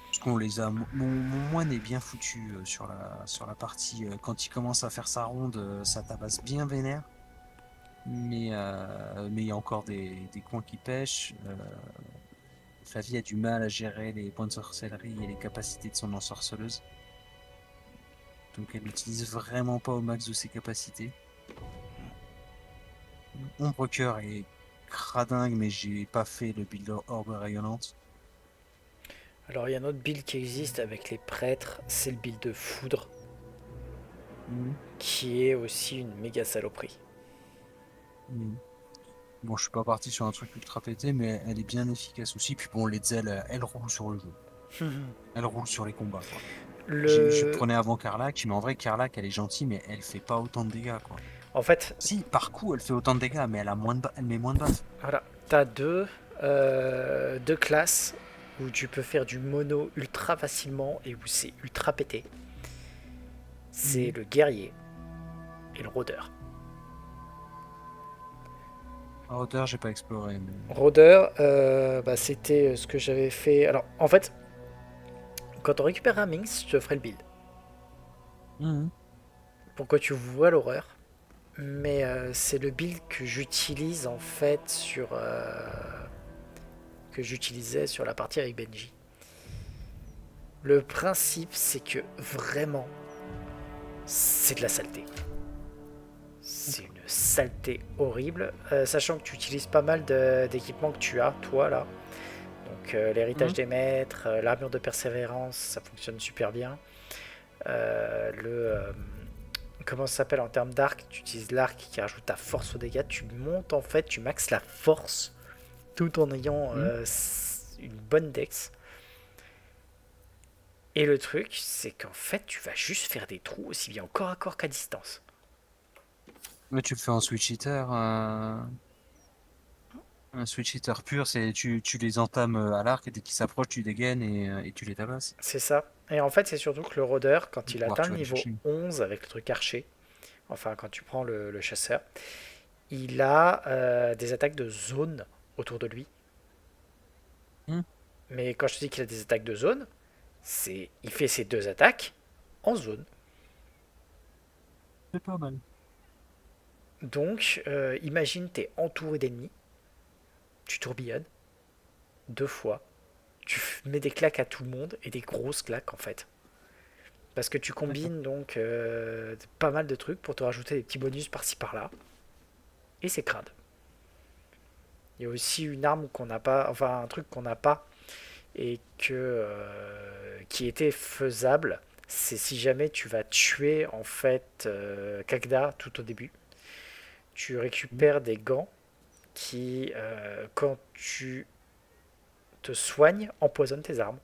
Parce qu'on les a. Mon moine est bien foutu sur la partie. Quand il commence à faire sa ronde, ça tabasse bien vénère. Mais il y a encore des coins qui pêchent. Flavie a du mal à gérer les points de sorcellerie et les capacités de son ensorceleuse. Donc elle n'utilise vraiment pas au max de ses capacités. Ombrecoeur est cradingue, mais j'ai pas fait le build orbe rayonnante. Alors, il y a un autre build qui existe avec les prêtres, c'est le build de foudre, qui est aussi une méga saloperie. Bon, je suis pas parti sur un truc ultra pété, mais elle est bien efficace aussi. Puis bon, les Zel, elle roule sur le jeu. Elle roule sur les combats, quoi. Je prenais avant Karlach, mais en vrai, Karlach, elle est gentille, mais elle fait pas autant de dégâts, quoi. En fait... Si, par coup, elle fait autant de dégâts, mais elle met moins de buff. Voilà, t'as deux classes où tu peux faire du mono ultra facilement et où c'est ultra pété. C'est le guerrier et le rôdeur. Rôdeur, j'ai pas exploré. Mais... Rôdeur, c'était ce que j'avais fait. Alors, en fait, quand on récupère un Minx, je te ferai le build. Pour que tu vois l'horreur. Mais c'est le build que j'utilise en fait que j'utilisais sur la partie avec Benji. Le principe, c'est que vraiment, c'est de la saleté. C'est une saleté horrible, sachant que tu utilises pas mal d'équipements que tu as, toi, là. Donc, l'héritage des maîtres, l'armure de persévérance, ça fonctionne super bien. Comment ça s'appelle en termes d'arc? Tu utilises l'arc qui rajoute ta force aux dégâts. Tu montes, en fait, tu maxes la force, tout en ayant une bonne dex. Et le truc, c'est qu'en fait, tu vas juste faire des trous aussi bien au corps à corps qu'à distance. Mais tu le fais en switch hitter. Un switch hitter pur, c'est tu les entames à l'arc et dès qu'ils s'approchent, tu dégaines et tu les tabasses. C'est ça. Et en fait, c'est surtout que le rôdeur, quand il Voir, atteint tu le vas les niveau chercher. 11 avec le truc archer, enfin quand tu prends le chasseur, il a des attaques de zone autour de lui. Mais quand je te dis qu'il a des attaques de zone, il fait ses deux attaques en zone. C'est pas mal. Donc, imagine, t'es entouré d'ennemis, tu tourbillonnes 2 fois, tu mets des claques à tout le monde, et des grosses claques en fait. Parce que tu combines donc pas mal de trucs pour te rajouter des petits bonus par-ci par-là. Et c'est crade. Il y a aussi une arme qu'on n'a pas, enfin un truc qu'on n'a pas, et qui était faisable, c'est si jamais tu vas tuer en fait Kagda tout au début, tu récupères des gants qui, quand tu te soignes, empoisonnent tes armes.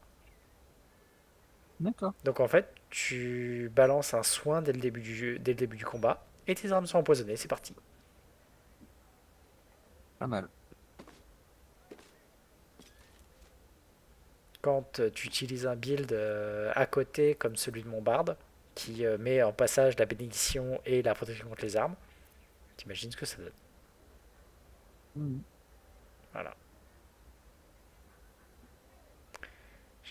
D'accord. Donc en fait, tu balances un soin dès le début du combat, et tes armes sont empoisonnées, c'est parti. Pas mal. Quand tu utilises un build à côté comme celui de mon barde, qui met en passage la bénédiction et la protection contre les armes, t'imagines ce que ça donne. Voilà.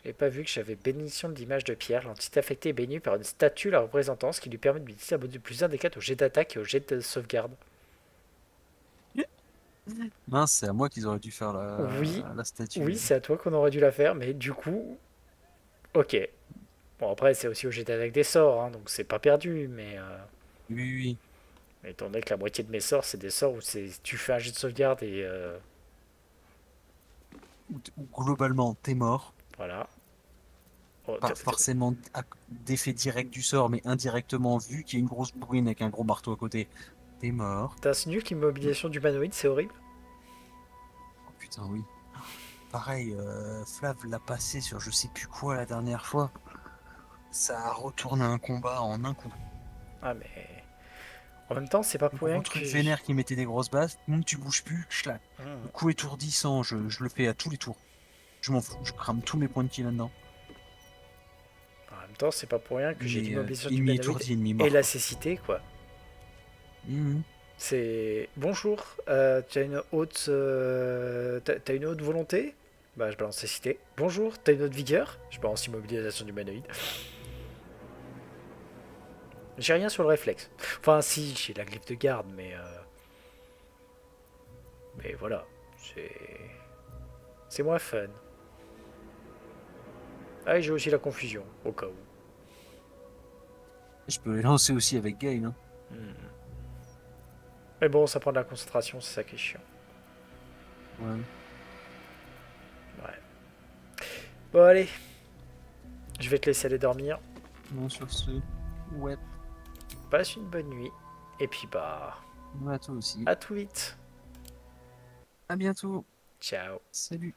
J'avais pas vu que j'avais bénédiction de l'image de pierre. L'entité affectée est bénie par une statue la représentant, ce qui lui permet de utiliser un mode plus indécate au jet d'attaque et au jet de sauvegarde. Mince, c'est à moi qu'ils auraient dû faire Oui, la statue. oui, c'est à toi qu'on aurait dû la faire, mais du coup, ok. Bon, après, c'est aussi au jet d'attaque des sorts, hein, donc c'est pas perdu, mais... Oui, oui. Mais étant donné que la moitié de mes sorts, c'est des sorts où tu fais un jet de sauvegarde et... Ou globalement, t'es mort. Voilà. Oh, Pas forcément d'effet direct du sort, mais indirectement, vu qu'il y a une grosse bourrine avec un gros marteau à côté, t'es mort. T'as un nul qu'immobilisation d'humanoïde, c'est horrible. Oh putain, oui. Pareil, Flav l'a passé sur je sais plus quoi la dernière fois. Ça a retourné un combat en un coup. Ah, mais... En même temps, c'est pas pour rien Un que... truc vénère qui mettait des grosses bases, même tu bouges plus, schlac. Le coup étourdissant, je le fais à tous les tours. Je m'en fous, je crame tous mes points de ki là-dedans. En même temps, c'est pas pour rien que j'ai l'immobilisation ennemi d'humanoïde étourdi, ennemi mort, et la quoi. cécité, quoi. Mhm. C'est... Bonjour, t'as une haute... t'as une haute volonté? Bah, je balance cécité. Bonjour, t'as une haute vigueur? Je balance immobilisation d'humanoïde. J'ai rien sur le réflexe. Enfin, si, j'ai la glyphe de garde, mais... Mais voilà, c'est moins fun. Ah, et j'ai aussi la confusion, au cas où. Je peux les lancer aussi avec Gale. Hein. Mais bon, ça prend de la concentration, c'est ça qui est chiant. Ouais. Bon, allez. Je vais te laisser aller dormir. Non, sur ce... Ouais. Passe une bonne nuit. Et puis, bah... Ouais, toi aussi. À tout vite. À bientôt. Ciao. Salut.